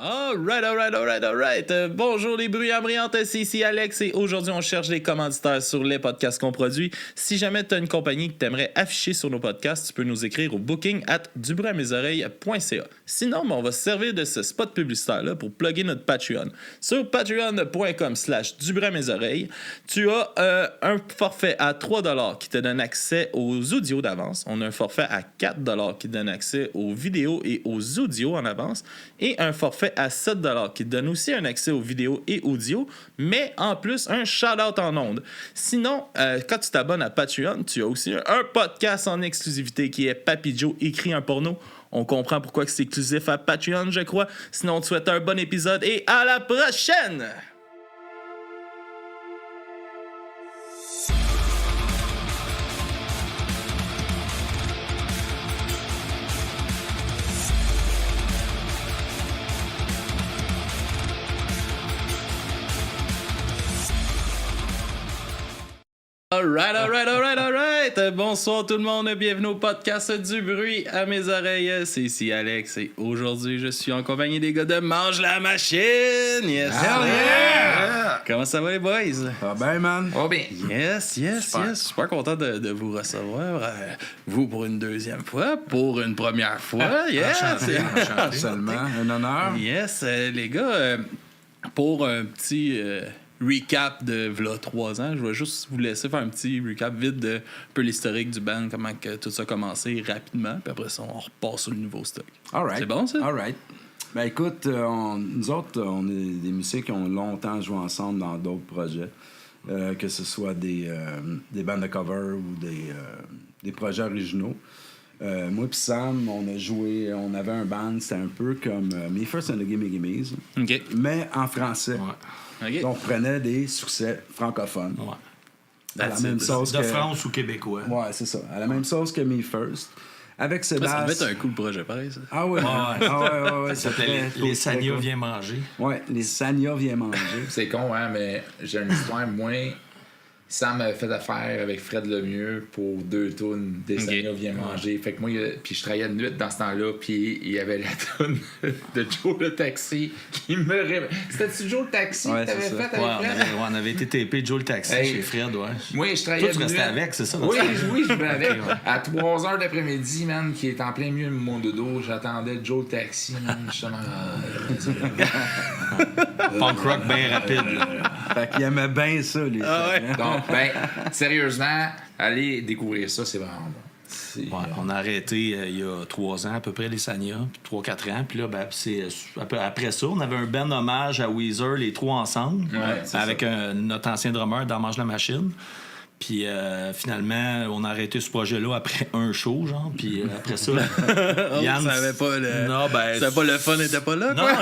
Alright. Bonjour les bruyants brillantes, c'est ici Alex et aujourd'hui on cherche des commanditaires sur les podcasts qu'on produit. Si jamais tu as une compagnie que tu aimerais afficher sur nos podcasts, tu peux nous écrire au booking@dubruitmesoreilles.ca. Sinon, on va se servir de ce spot publicitaire-là pour plugger notre Patreon. Sur patreon.com/dubruitmesoreilles, tu as un forfait à 3$ qui te donne accès aux audios d'avance. On a un forfait à 4$ qui te donne accès aux vidéos et aux audios en avance. Et un forfait à 7$ qui te donne aussi un accès aux vidéos et audio, mais en plus un shout-out en ondes. Sinon, quand tu t'abonnes à Patreon, tu as aussi un podcast en exclusivité qui est Papy Joe écrit un porno. On comprend pourquoi c'est exclusif à Patreon, je crois. Sinon, on te souhaite un bon épisode et à la prochaine! Alright. Bonsoir tout le monde, bienvenue au podcast du bruit à mes oreilles. C'est ici Alex et aujourd'hui je suis en compagnie des gars de Mange la Machine. Yes. Hell yeah! Comment ça va les boys? Ça va bien, man? Oh bien. Yes. Super content de vous recevoir. Vous pour une deuxième fois, pour une première fois. Yes. Enchanté. Seulement, un honneur. Yes, les gars, pour un petit recap de v'là 3 ans, je vais juste vous laisser faire un petit recap vite de un peu l'historique du band, comment que tout ça a commencé rapidement, puis après ça, on repart sur le nouveau stock. All right. C'est bon, ça? All right. Ben écoute, nous autres, on est des musiciens qui ont longtemps joué ensemble dans d'autres projets, que ce soit des bandes de cover ou des projets originaux. Moi et Sam, on avait un band, c'était un peu comme Me First and the Gimme Gimmes, OK. mais en français. OK. On prenait des succès francophones. Ouais. À la même sauce de que... France ou québécois. Ouais, c'est ça. À la même sauce que Me First. Avec Sébastien. Ça devait être un cool projet, pareil, ça. Ah ouais. Ça s'appelait Les Sania viennent manger. Ouais, les Sania viennent manger. C'est con, hein, mais j'ai une histoire, moi. Sam avait fait affaire avec Fred Lemieux pour 2 tunes des Sania vient manger. Fait que moi, puis je travaillais de nuit dans ce temps-là, puis il y avait la tune de Joe le Taxi qui me réveillait. C'était-tu Joe le Taxi que t'avais fait avec Fred? On avait été tapé Joe le Taxi chez Fred, ouais. Moi, je travaillais Toi, tu de restais nuit. avec, c'est ça? Oui, je venais avec. À 3h d'après-midi, man, qui est en plein milieu de mon dodo, j'attendais Joe le Taxi, man, justement. Punk rock bien rapide, là. Fait qu'il aimait bien ça, les Donc, sérieusement, allez découvrir ça, c'est vraiment bon. On a arrêté il y a 3 ans à peu près les Sania, 3-4 ans. Puis là, après ça, on avait un band hommage à Weezer, les 3 ensemble, avec notre ancien drummer dans Mange la Machine. Puis finalement, on a arrêté ce projet-là après un show, genre. Puis après ça, Yann savait pas le... Non, savait pas le fun n'était pas là, quoi?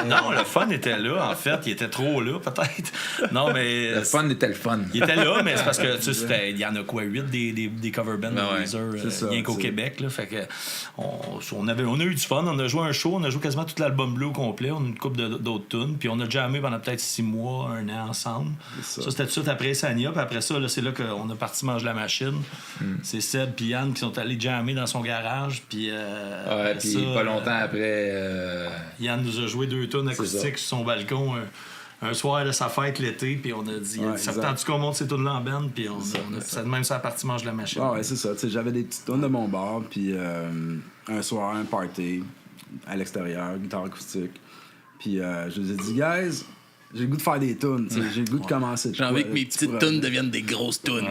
Non, le fun était là, en fait. Il était trop là, peut-être. Non, mais... Le fun était le fun. Il était là, mais c'est parce que, tu sais, il y en a quoi, 8 des cover bands de Weezer, rien qu'au Québec, là. Fait que on a eu du fun. On a joué un show, on a joué quasiment tout l'album bleu au complet. On a une couple d'autres tunes. Puis on a jammé pendant peut-être 6 mois, 1 an ensemble. Ça, c'était tout de suite après Sania. Puis après ça, là, c'est là qu'on a parti Mange la Machine. C'est Seb et Yann qui sont allés jammer dans son garage. Puis puis pas longtemps après... Yann nous a joué 2 tunes acoustiques sur son balcon un soir de sa fête l'été. Puis on a dit, ça te tente-tu qu'on monte ces tunes-là en band? Puis c'est de même ça, la partie Mange la Machine. Ouais, c'est ça. T'sais, j'avais des petites tunes de mon bar. Puis un soir, un party à l'extérieur, guitare acoustique. Puis je vous ai dit, guys... J'ai le goût de faire des tunes, j'ai le goût de commencer. J'ai envie que mes petites tunes deviennent des grosses tunes.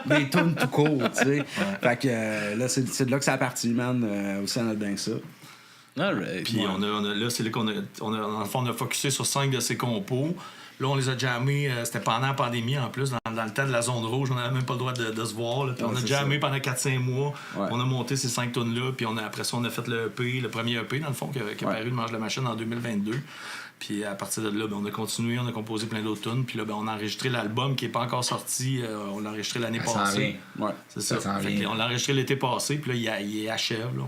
Des tunes tout court, tu sais. Fait que là, c'est de là que ça a parti, man. Aussi anodin que ça. Alright. Puis là, c'est là qu'on dans le fond, on a focusé sur 5 de ses compos. Là, on les a jammés, c'était pendant la pandémie en plus, dans le temps de la zone rouge, on n'avait même pas le droit de se voir. Là. Puis on a jammé pendant 4-5 mois, on a monté ces 5 tunes-là, puis après ça, on a fait le premier EP, dans le fond, qui est paru de Mange la Machine en 2022. Puis à partir de là, on a continué, on a composé plein d'autres tunes. Puis là, on a enregistré l'album qui n'est pas encore sorti. On l'a enregistré l'année passée. Ouais. C'est ça. On l'a enregistré l'été passé. Puis là, il achève. Là,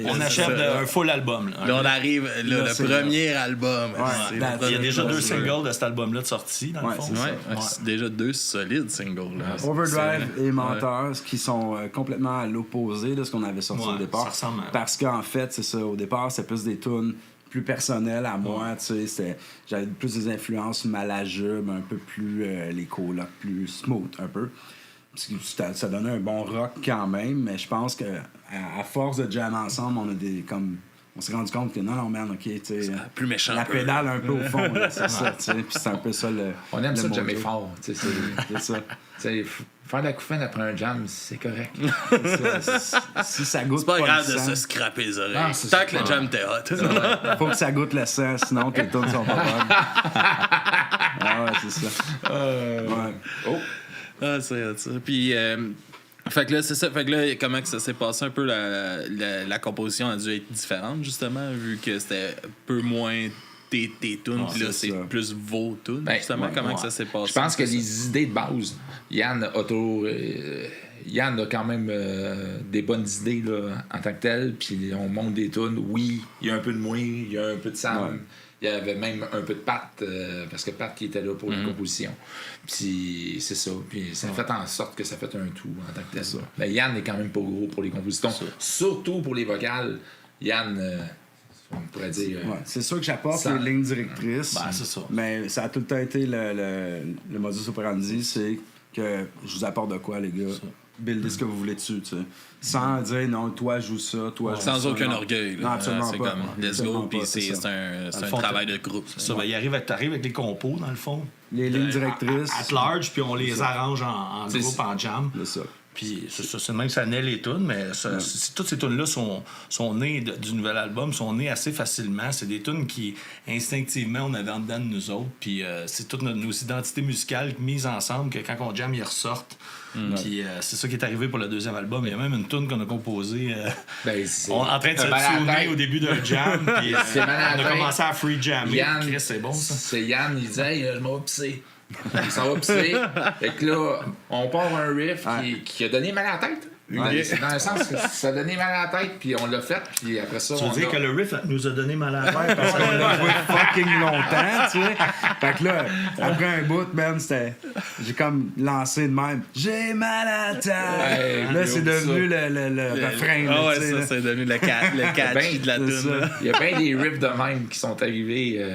on achève un full album. Là, on arrive, le premier album. Il y a déjà deux singles de cet album-là de sortie, dans le fond. c'est Ouais, ça. c'est déjà 2 solides singles. Là. Overdrive C'est- et Menteur, qui sont complètement à l'opposé de ce qu'on avait sorti Ouais, au départ. ça ressemble à- Parce qu'en fait, c'est ça, au départ, c'est plus des tunes plus personnelles à moi, tu sais, j'avais plus des influences malajubes, un peu plus les colocs plus smooth, un peu. Parce que ça donnait un bon rock quand même, mais je pense que à force de jammer ensemble, on s'est rendu compte que non, man, ok, tu sais, plus méchant la un peu. pédale un peu au fond, là, c'est ça, tu sais, puis c'est un peu ça le. On aime le ça de jammer mojo. fort. Tu sais, C'est ça. faire de la couffaine après un jam, c'est correct. Si ça goûte C'est pas le grave de sang, se scraper les oreilles. Non, c'est Tant ça. que le jam était hot. faut que ça goûte le sang, sinon tes tunes sont pas bonnes. Ah ouais, c'est ça. Ouais. Oh! Ah, c'est hot, ça. Puis, fait que là, c'est ça. Fait que là, comment que ça s'est passé un peu, la composition a dû être différente, justement, vu que c'était un peu moins tes tunes, puis là, c'est c'est ça. plus vos tunes, Ben, justement. ouais, comment ouais. que ça s'est passé? Je pense que c'est ça? les idées de base, Yann a quand même des bonnes idées là, en tant que tel, puis on monte des tunes. Oui, il y a un peu de moi, il y a un peu de Sam. Ouais. Il y avait même un peu de Pat, parce que Pat qui était là pour les compositions. Puis c'est ça. Puis ça a fait en sorte que ça fait un tout en tant que tel. Mais Yann est quand même pas gros pour les compositions. Surtout pour les vocales. Yann, on pourrait dire... Ouais, c'est sûr que j'apporte Ça- les lignes directrices, Ben, c'est ça. mais ça a tout le temps été le modus operandi, c'est que je vous apporte de quoi, les gars. Buildez ce que vous voulez dessus, tu sais. Sans dire, non, toi, joue ça, toi, joue ça. Sans aucun non. orgueil. là. Non, absolument c'est pas. comme, let's Absolument go, puis pas, c'est ça. un fond, travail de groupe. Ça, ben, t'arrives avec les compos, dans le fond. Les lignes directrices. At large, puis on les arrange en C'est groupe, en jam. C'est ça. Puis c'est ça, c'est même que ça naît les tunes, mais toutes ces tunes-là sont nées du nouvel album, sont nées assez facilement. C'est des tunes qui, instinctivement, on avait en dedans de nous autres. Puis c'est toutes nos identités musicales mises ensemble, que quand on jam, ils ressortent. Puis c'est ça qui est arrivé pour le deuxième album. Il y a même une tune qu'on a composée c'est en train de se mal à la tourner tête. au début d'un jam. Puis C'est mal à on la a tête. commencé à free jammer. Yann, Chris, c'est bon, ça. C'est Yann, il disait, hey, je m'en vais pisser. Il s'en va pisser. Fait que là, on part un riff qui a donné mal à la tête. Ouais. Dans le sens que ça a donné mal à la tête, puis on l'a fait, puis après ça, Tu veux on dire a... que le riff nous a donné mal à la tête? Parce qu'on l'a joué fucking longtemps, tu sais. Fait que là, après un bout, man, c'était. J'ai comme lancé de même. J'ai mal à la tête. Ouais, Là, c'est gros, devenu le refrain. Ah là, ouais, tu sais, ça, là. c'est devenu le catch Ben, de la c'est tune. ça. là. Il y a bien des riffs de même qui sont arrivés.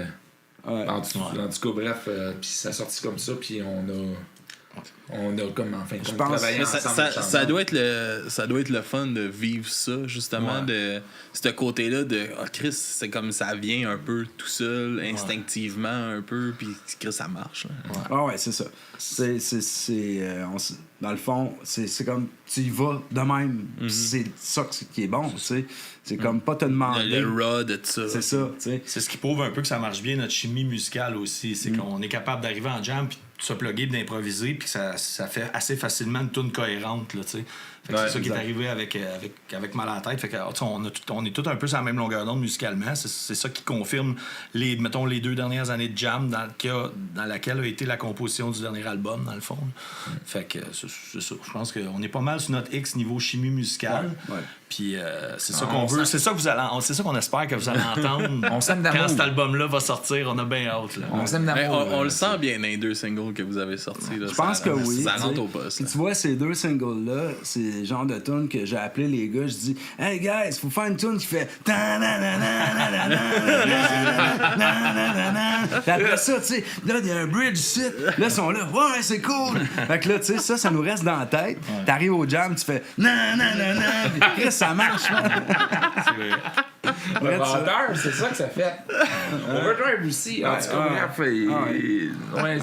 Ouais. En tout cas, bref, puis ça a sorti comme ça, puis on a comme en fin de compte pense travaillé Mais ensemble. ça doit être le fun de vivre ça, justement, Ouais. de ce côté-là de Chris, c'est comme ça vient un peu tout seul, instinctivement un peu, puis Chris, ça marche. Là. Ah ouais, c'est ça. Dans le fond, c'est comme tu y vas de même. Puis c'est ça qui est bon, tu sais. C'est comme pas te demander. Le raw de ça. C'est ça, tu sais. C'est ce qui prouve un peu que ça marche bien, notre chimie musicale aussi. C'est qu'on est capable d'arriver en jam, puis de se plugger, puis d'improviser, puis que ça fait assez facilement une tune cohérente, là, tu sais. Fait que Ouais, c'est ça qui est exact. arrivé avec Mal à la tête. Fait que, tu sais, on est tous un peu sur la même longueur d'onde musicalement. C'est ça qui confirme mettons, les 2 dernières années de jam dans laquelle a été la composition du dernier album, dans le fond. Fait que c'est ça. Je pense qu'on est pas mal sur notre X niveau chimie musicale. Ouais. Puis c'est ça qu'on veut. C'est ça que c'est ça qu'on espère que vous allez entendre. On s'aime d'amour. Quand cet album-là va sortir, on a bien hâte. Là. On s'aime Mais d'amour. on le sent bien dans les 2 singles que vous avez sortis. Là. Je pense que oui. Ça tu rentre sais. au poste. Puis là. tu vois, ces 2 singles-là, c'est le genre de tune que j'ai appelé les gars. Je dis, hey guys, faut faire une tune qui fait. Puis après ça, tu sais, là, il y a un bridge ici. Là, ils sont là, ouais, c'est cool. Fait que là, tu sais, ça nous reste dans la tête. T'arrives au jam, tu fais. Puis Chris, ça marche, man. Le Arrête ça. vendeur, c'est ça que ça fait. Overdrive aussi. En tout cas, bref,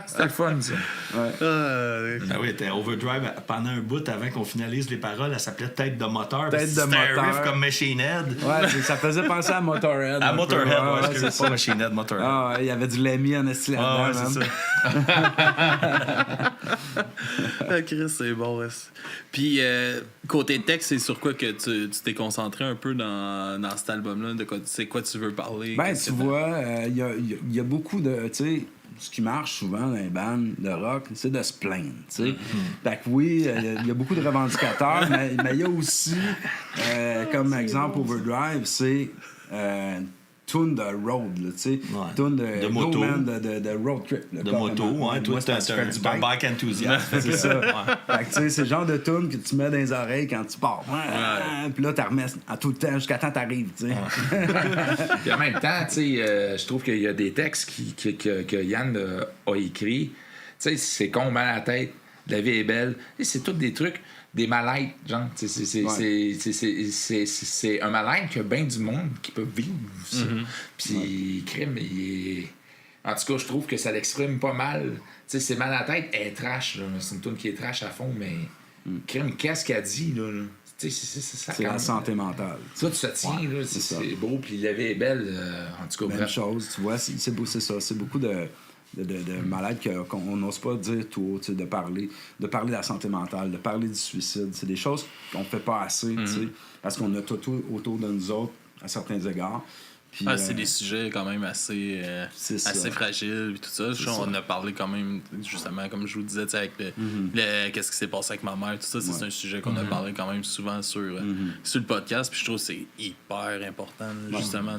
c'était le fun, ça. Ah oui, t'es Overdrive pendant un bout avant qu'on finalise les paroles, elle s'appelait Tête de moteur. Tête C'était de un moteur. riff comme Machine Head. Ouais, ça faisait penser à Motorhead. À un peu. Motorhead, Ouais, ouais, c'est ça. pas Machine Head, Motorhead. Ah, ouais, il y avait du Lemmy en esti Ah ouais, là-dedans, c'est man. ça. Ah, Chris, c'est bon. Puis, côté texte, c'est sur quoi que tu t'es concentré un peu dans cet album-là? De quoi, c'est quoi tu veux parler? Ben, Qu'est-ce tu que vois, il y a beaucoup de. Tu sais, ce qui marche souvent dans les bandes de rock, c'est de se plaindre. Tu sais. Fait que oui, il y a beaucoup de revendicateurs, mais il y a aussi, comme exemple, Overdrive, c'est. tune de road, tu sais. Ouais. Tune De go, moto. man, de road trip. là, De carrément. moto, ouais. Toi, Moi, c'est parce que je fais du bike. bike enthousiaste. C'est ça. Fait que, tu sais, c'est le genre de tune que tu mets dans les oreilles quand tu pars. Puis là, tu remets à tout le temps jusqu'à temps que t'arrives, tu sais. Puis en même temps, tu sais, je trouve qu'il y a des textes que Yann a écrits. Tu sais, c'est con, mal à la tête, la vie est belle. Et c'est tous des trucs, des mal-être, genre. C'est un mal-être qu'il y a bien du monde qui peut vivre ça. Puis, crime, en tout cas, je trouve que ça l'exprime pas mal. Tu sais, c'est mal à la tête, elle est trash, là. C'est une tune qui est trash à fond, mais crime, qu'est-ce qu'elle dit, là? C'est la santé mentale. Ça, tu te tiens, là, c'est beau, puis la vie est belle, en tout cas. Même chose, tu vois, c'est beau, c'est ça. C'est beaucoup de malades qu'on n'ose pas dire tout haut, de parler de la santé mentale, de parler du suicide. C'est des choses qu'on fait pas assez, tu sais, parce qu'on a tout autour de nous autres à certains égards. Puis, c'est des sujets quand même assez fragiles et tout ça. On en a parlé quand même, justement, comme je vous disais, avec qu'est-ce qui s'est passé avec ma mère, tout ça. C'est un sujet qu'on a parlé quand même souvent sur le podcast. Puis je trouve que c'est hyper important, justement,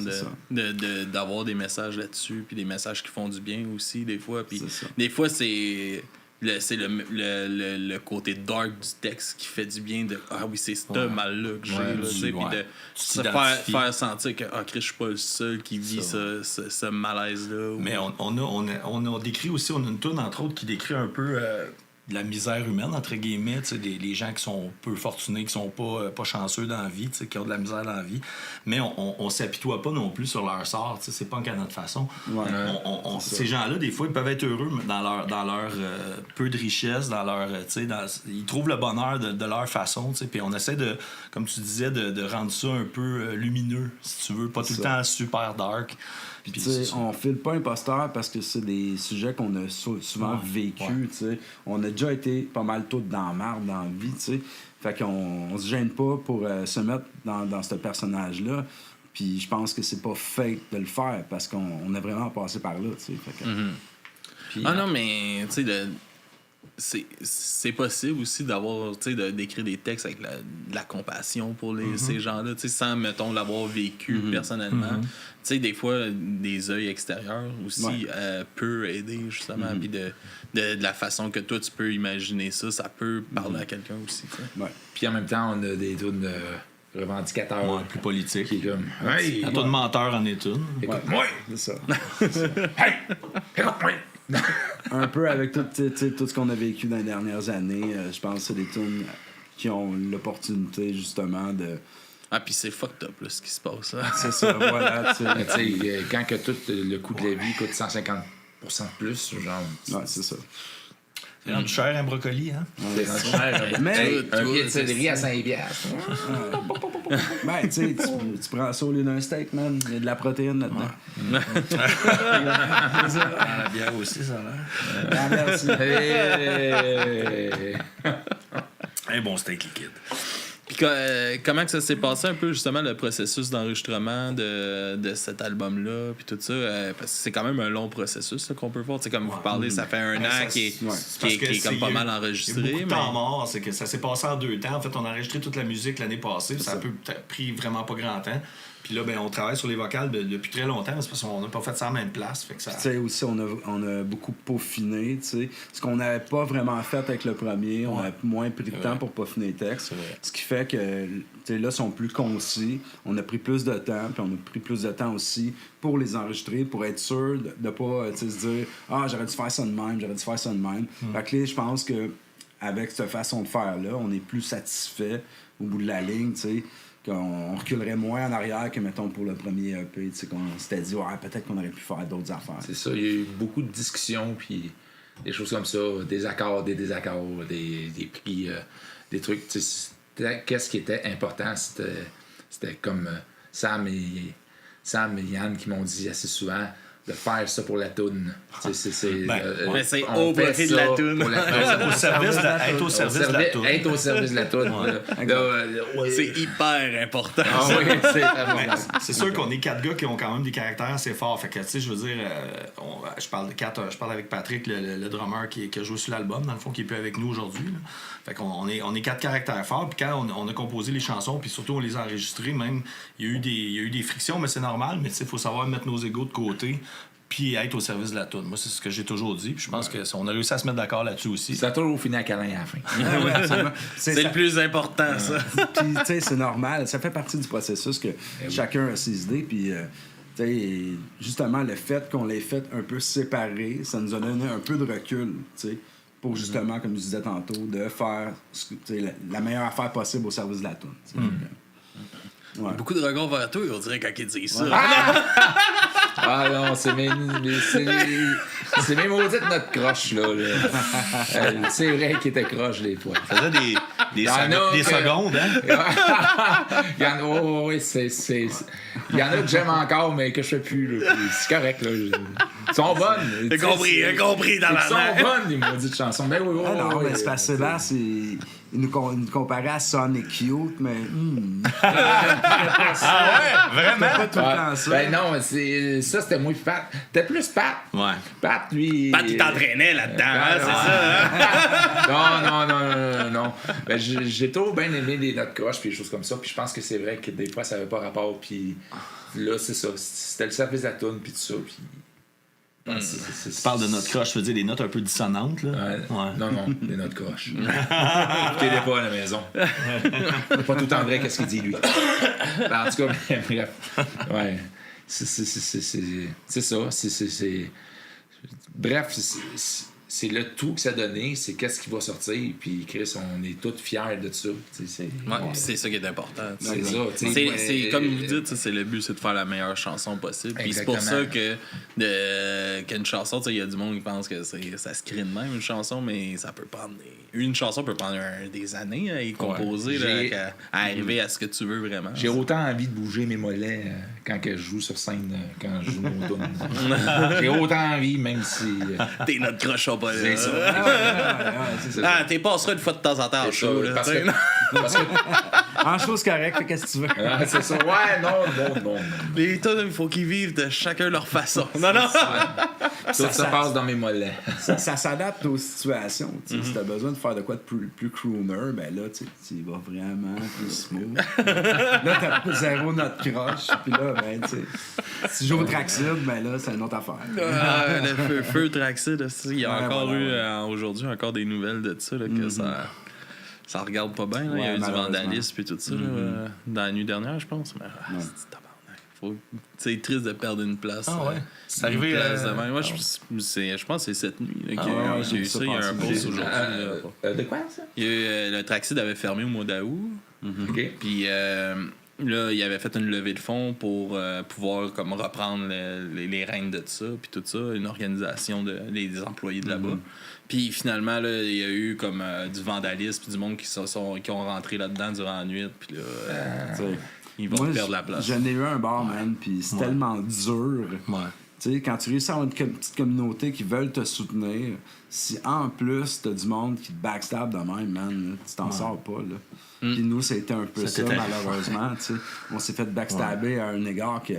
d'avoir des messages là-dessus. Puis des messages qui font du bien aussi, des fois. Puis des fois, c'est le côté dark du texte qui fait du bien de oui, c'est ce mal-là que j'ai, puis de se faire sentir que Chris, je suis pas le seul qui vit ce malaise-là. Mais on a décrit aussi, on a une toune entre autres qui décrit un peu de la misère humaine, entre guillemets, les gens qui sont peu fortunés, qui sont pas chanceux dans la vie, qui ont de la misère dans la vie, mais on s'apitoie pas non plus sur leur sort, c'est pas qu'à notre façon. Ces gens-là, des fois, ils peuvent être heureux dans leur peu de richesse, dans leur, ils trouvent le bonheur de leur façon, puis on essaie de, comme tu disais, de rendre ça un peu lumineux, si tu veux, pas tout le temps super dark. Puis, on file pas imposteur parce que c'est des sujets qu'on a souvent vécu. On a déjà été pas mal tous dans la marde dans la vie. T'sais. Fait qu'on se gêne pas pour se mettre dans ce personnage-là. Puis je pense que c'est pas fake de le faire parce qu'on a vraiment passé par là. Fait que, puis, non, mais tu sais, c'est possible aussi d'avoir, d'écrire des textes avec de la compassion pour ces gens-là, sans, mettons, l'avoir vécu personnellement. Tu sais, des fois, des œils extérieurs aussi peut aider, justement. Puis de la façon que toi, tu peux imaginer ça peut parler à quelqu'un aussi. Puis en même temps, on a des tunes revendicateurs. Plus politiques. Qui est comme, hey, ton menteur en est une. Écoute-moi! C'est ça. Hey! Écoute-moi! Un peu avec tout ce qu'on a vécu dans les dernières années, je pense que c'est des tunes qui ont l'opportunité, justement, de... Puis c'est fucked up, là, ce qui se passe. C'est ça, voilà. Quand que tout le coût de la vie coûte 150% de plus, genre... Ouais, c'est ça. C'est rendu cher un brocoli, hein? C'est rendu cher. Mais un billet de céleri à 5$. Ben, tu prends ça au lieu d'un steak, man. Il y a de la protéine là-dedans. La bière aussi, ça a l'air. Merci. Un bon steak liquide. Puis comment que ça s'est passé un peu, justement, le processus d'enregistrement de cet album-là, puis tout ça? Parce que c'est quand même un long processus là, qu'on peut voir. Comme vous parlez, ça fait un an qui est comme pas mal enregistré. Il y a beaucoup de temps mort, c'est que ça s'est passé en 2 temps. En fait, on a enregistré toute la musique l'année passée, ça a peut-être pris vraiment pas grand temps. Puis là, on travaille sur les vocales depuis très longtemps, c'est parce qu'on n'a pas fait ça en même place. Fait que ça... aussi, on a beaucoup peaufiné. T'sais. Ce qu'on n'avait pas vraiment fait avec le premier, on a moins pris de temps pour peaufiner les textes. Ce qui fait que là, ils sont plus concis. On a pris plus de temps, puis on a pris plus de temps aussi pour les enregistrer, pour être sûr de ne pas se dire « Ah, j'aurais dû faire ça de même, j'aurais dû faire ça de même. » Fait que là, je pense qu'avec cette façon de faire-là, on est plus satisfait au bout de la ligne, tu sais. Qu'on reculerait moins en arrière que, mettons, pour le premier EP, qu'on s'était dit, peut-être qu'on aurait pu faire d'autres affaires. C'est ça, il y a eu beaucoup de discussions, puis des choses comme ça, des accords, des désaccords, des prix, des trucs. Qu'est-ce qui était important? C'était comme Sam et Yann qui m'ont dit assez souvent, de faire ça pour la toune. C'est mais c'est on au fait profit de ça la toune. pour la toune. Être au service de la toune. Être au service de la toune. C'est hyper important. Ah oui, c'est Mais important. c'est sûr qu'on est 4 gars qui ont quand même des caractères assez forts. Fait que, tu sais, je veux dire, je parle avec Patrick, le drummer qui a joué sur l'album, dans le fond, qui est plus avec nous aujourd'hui. Là. Fait qu'on est 4 caractères forts. Puis quand on a composé les chansons, puis surtout on les a enregistrées, même, il y a eu des frictions, mais c'est normal. Mais tu sais, il faut savoir mettre nos égos de côté. Puis être au service de la toune. Moi, c'est ce que j'ai toujours dit. Puis je pense qu'on a réussi à se mettre d'accord là-dessus aussi. Ça a toujours fini à câlin à la fin. C'est le plus important, ça. Puis, tu sais, c'est normal. Ça fait partie du processus que chacun a ses idées. Puis, tu sais, justement, le fait qu'on les fait un peu séparés, ça nous a donné un peu de recul, tu sais, pour justement, comme je disais tantôt, de faire la meilleure affaire possible au service de la toune. Ouais. Beaucoup de regards vers toi, on dirait, quand ils disent ça. Ah non, c'est mes maudites notre croche, là. C'est vrai qu'il était croche, des fois. Ça faisait des secondes, hein? Il y en a, oui, il y en a que j'aime encore, mais que je fais plus, là. C'est correct, là. Ils sont bonnes. J'ai compris dans la Ils sont bonnes, les maudites chansons. Mais oui, non, mais c'est parce que Sébastien, il nous comparait à Sonic Youth, mais. Ah ouais, vraiment? Pas tout le temps ça. Ben non, ça, c'était moins Pat. C'était plus Pat. Ouais. Pat, lui. Pat, il t'entraînait là-dedans, hein, c'est ça, hein? Non. Ben, j'ai toujours bien aimé les notes croches puis des choses comme ça. Puis je pense que c'est vrai que des fois, ça n'avait pas rapport. Puis là, c'est ça. C'était le service de la toune, puis tout ça. Puis. Tu parles de notes croches, je veux dire des notes un peu dissonantes, là. Ouais. Non, les notes croches. Écoutez-les pas à la maison. C'est pas tout le temps vrai qu'est-ce qu'il dit, lui. En tout cas, bref. Ouais. C'est ça. Bref, c'est le tout que ça a donné, c'est qu'est-ce qui va sortir, puis Chris, on est tous fiers de ça. C'est ça qui est important. C'est ça. C'est comme vous dites, c'est le but, c'est de faire la meilleure chanson possible. Puis c'est pour ça qu'une chanson, il y a du monde qui pense que ça se crée de même, une chanson, mais ça peut prendre une chanson peut prendre des années à y composer, là, à arriver à ce que tu veux vraiment. J'ai autant envie de bouger mes mollets quand que je joue sur scène, quand je joue mon tourne. J'ai autant envie, même si... T'es notre crochon pas là. C'est ça. T'es passeras une fois de temps en temps en show. Parce que En chose correcte, qu'est-ce que tu veux? c'est ça. Ouais, non. Les tunes, il faut qu'ils vivent de chacun leur façon. Non. Tout ça passe dans mes mollets. Ça s'adapte aux situations. Si t'as besoin de faire de quoi de plus crooner, ben là, tu vas vraiment plus smooth. Là, t'as zéro note croche. Puis là, ben, tu sais, si je joue au Traxid, ben là, c'est une autre affaire. Le feu Traxid, il y a encore eu aujourd'hui encore des nouvelles de ça, là, que ça regarde pas bien. Là. Il y a eu du vandalisme et tout ça dans la nuit dernière, je pense. Mais c'est tabarnak. C'est triste de perdre une place. Ah ouais. C'est arrivé. Moi, je pense que c'est cette nuit là, qu'il y a eu ça. Il y a un post aujourd'hui. De quoi, ça? Il y a eu, le Traxid avait fermé au mois d'août. OK. Puis là, il avait fait une levée de fonds pour pouvoir comme reprendre les rênes de ça, puis tout ça, une organisation des employés de là-bas. Puis finalement, là, il y a eu comme du vandalisme, puis du monde qui ont rentré là-dedans durant la nuit, puis là, ils vont perdre la place. J'en ai eu un bar, man, puis c'est tellement dur. Ouais. Tu sais, quand tu réussis à avoir une petite communauté qui veulent te soutenir, si en plus t'as du monde qui te backstab de même, man, là, tu t'en sors pas, là. Puis nous, c'était un peu ça malheureusement, tu sais. On s'est fait backstabber à un égard que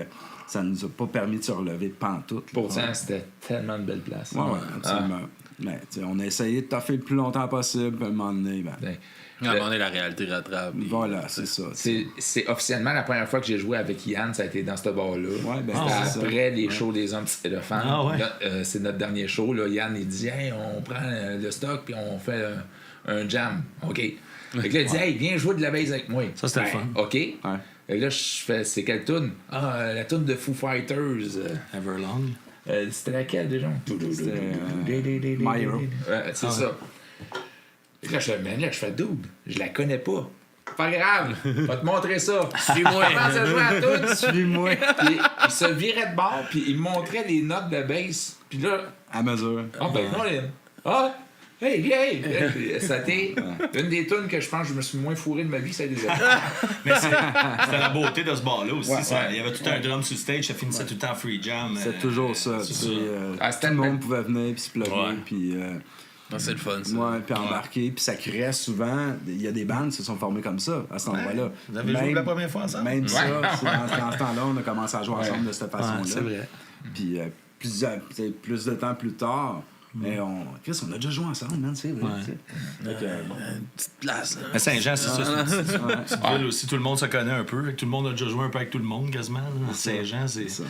ça nous a pas permis de se relever de pantoute. Pourtant, c'était tellement de belles places. Ouais, absolument. Mais, on a essayé de toffer le plus longtemps possible, puis à un moment donné, À un moment donné, la réalité rattrape. Voilà, c'est ça. C'est officiellement la première fois que j'ai joué avec Yann, ça a été dans ce bar-là. Ouais, ben, c'était après les shows des Hommes Petits Éléphants. Ah ouais. Là, c'est notre dernier show. Là. Yann, il dit « Hey, on prend le stock puis on fait un jam. » OK. Fait que là, il dit « Hey, viens jouer de la bass avec moi. » Ça, c'était le fun. OK. Ouais. Et là, je fais « C'est quelle tune? » Ah, la tune de Foo Fighters. Everlong. C'était laquelle déjà? C'était My Hero. C'est ça. Et là, je fais dude, je la connais pas. Pas grave, je vais te montrer ça. Suis-moi. Il commence à jouer à tout. Suis-moi. Puis il se virait de bord, puis il me montrait les notes de bass. Puis là. À mesure. Ah, ben, non, ah, Hey! C'était une des tunes que je pense que je me suis moins fourré de ma vie, ça a des Mais c'était la beauté de ce bar-là aussi. Ouais, Il y avait tout un drum sur stage, ça finissait tout le temps en free jam. C'est toujours ça. c'est Tout c'était le une monde belle- pouvait venir, puis se plugger, Ouais. puis... C'est le fun, ça. Ouais, puis embarquer, puis ça créait souvent... Il y a des bandes qui se sont formées comme ça, à cet endroit-là. Vous avez joué la première fois ensemble? Même ça, c'est dans ce temps-là, on a commencé à jouer ensemble de cette façon-là. c'est vrai. Puis plus de temps plus tard, mais Chris, on a déjà joué ensemble, man, c'est vrai. tu sais. Fait que, Une petite place, là. À Saint-Jean, c'est ça. C'est une ouais. petite ville aussi, tout le monde se connaît un peu. Tout le monde a déjà joué un peu avec tout le monde, quasiment. Là. À Saint-Jean, c'est ça.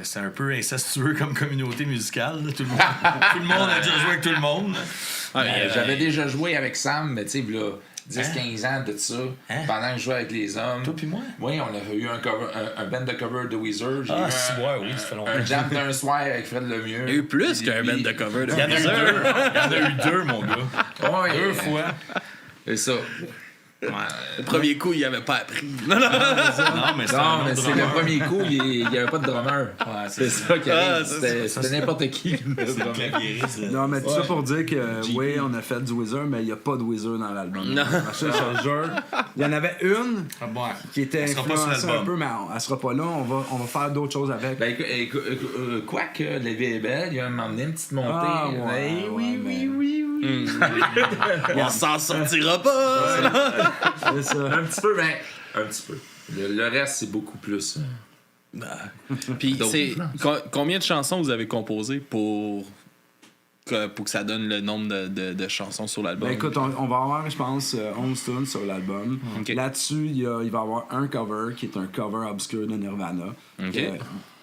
c'est un peu incestueux comme communauté musicale. Là. Tout le monde a déjà joué avec tout le monde. J'avais déjà joué avec Sam, mais tu sais, là, 10-15 ans de ça, pendant que je jouais avec les hommes. Toi puis moi? Oui, on avait eu un band de cover de Weezer. J'ai eu Oui, ça fait longtemps. un jam d'un soir avec Fred Lemieux. Il y a eu plus qu'un band de cover de Il y en a eu deux. Il y en a eu deux, mon gars. Ouais, 2 fois. C'est ça. Le premier coup, il avait pas appris. Non, mais c'est Non, un mais autre c'est le drummer. premier coup, il n'y avait pas de drummer. Ouais, C'est ça qui arrive. c'est C'était n'importe qui. C'est le claviériste. Non, mais tout ça pour dire que, oui, on a fait du Weezer, mais il n'y a pas de Weezer dans l'album. Non. Je te jure. Il y en avait une Ah, bon. qui était Elle sera pas sur influencée un l'album. peu, mais elle sera pas là. On va faire d'autres choses avec. Ben, quoique, la vie est belle, il y a un moment donné, une petite montée. Ah, ouais, oui, mais- oui. On s'en sortira pas! C'est ça. Un petit peu, mais un petit peu. Le reste, c'est beaucoup plus. Puis, D'autres c'est influences. combien de chansons vous avez composées pour que ça donne le nombre de chansons sur l'album? Ben écoute, on va avoir, je pense, 11 tunes sur l'album. Ok. Là-dessus, il va y avoir un cover qui est un cover obscur de Nirvana. Ok. Que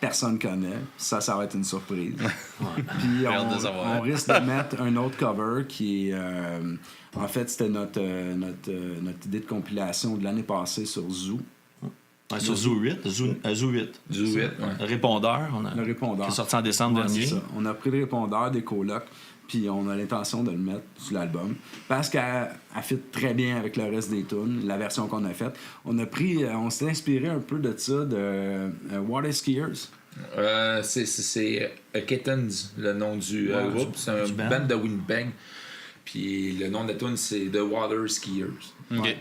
personne connaît. Ça va être une surprise. Puis hâte de savoir. on risque de mettre un autre cover qui est... en fait, c'était notre idée de compilation de l'année passée sur Zoo. Ouais, sur Zoo 8. Zoo 8. Du 8, ouais. Le répondeur. Le répondeur. Qui est sorti en décembre Ouais, dernier. c'est ça. On a pris le répondeur des colocs, puis on a l'intention de le mettre sur l'album. Parce qu'elle fit très bien avec le reste des tunes, la version qu'on a faite. On s'est inspiré un peu de ça, de Water Skiers. C'est Kittens, le nom du groupe. C'est un du band. band de Winnipeg. Puis le nom de la tune, c'est The Water Skiers. Ok.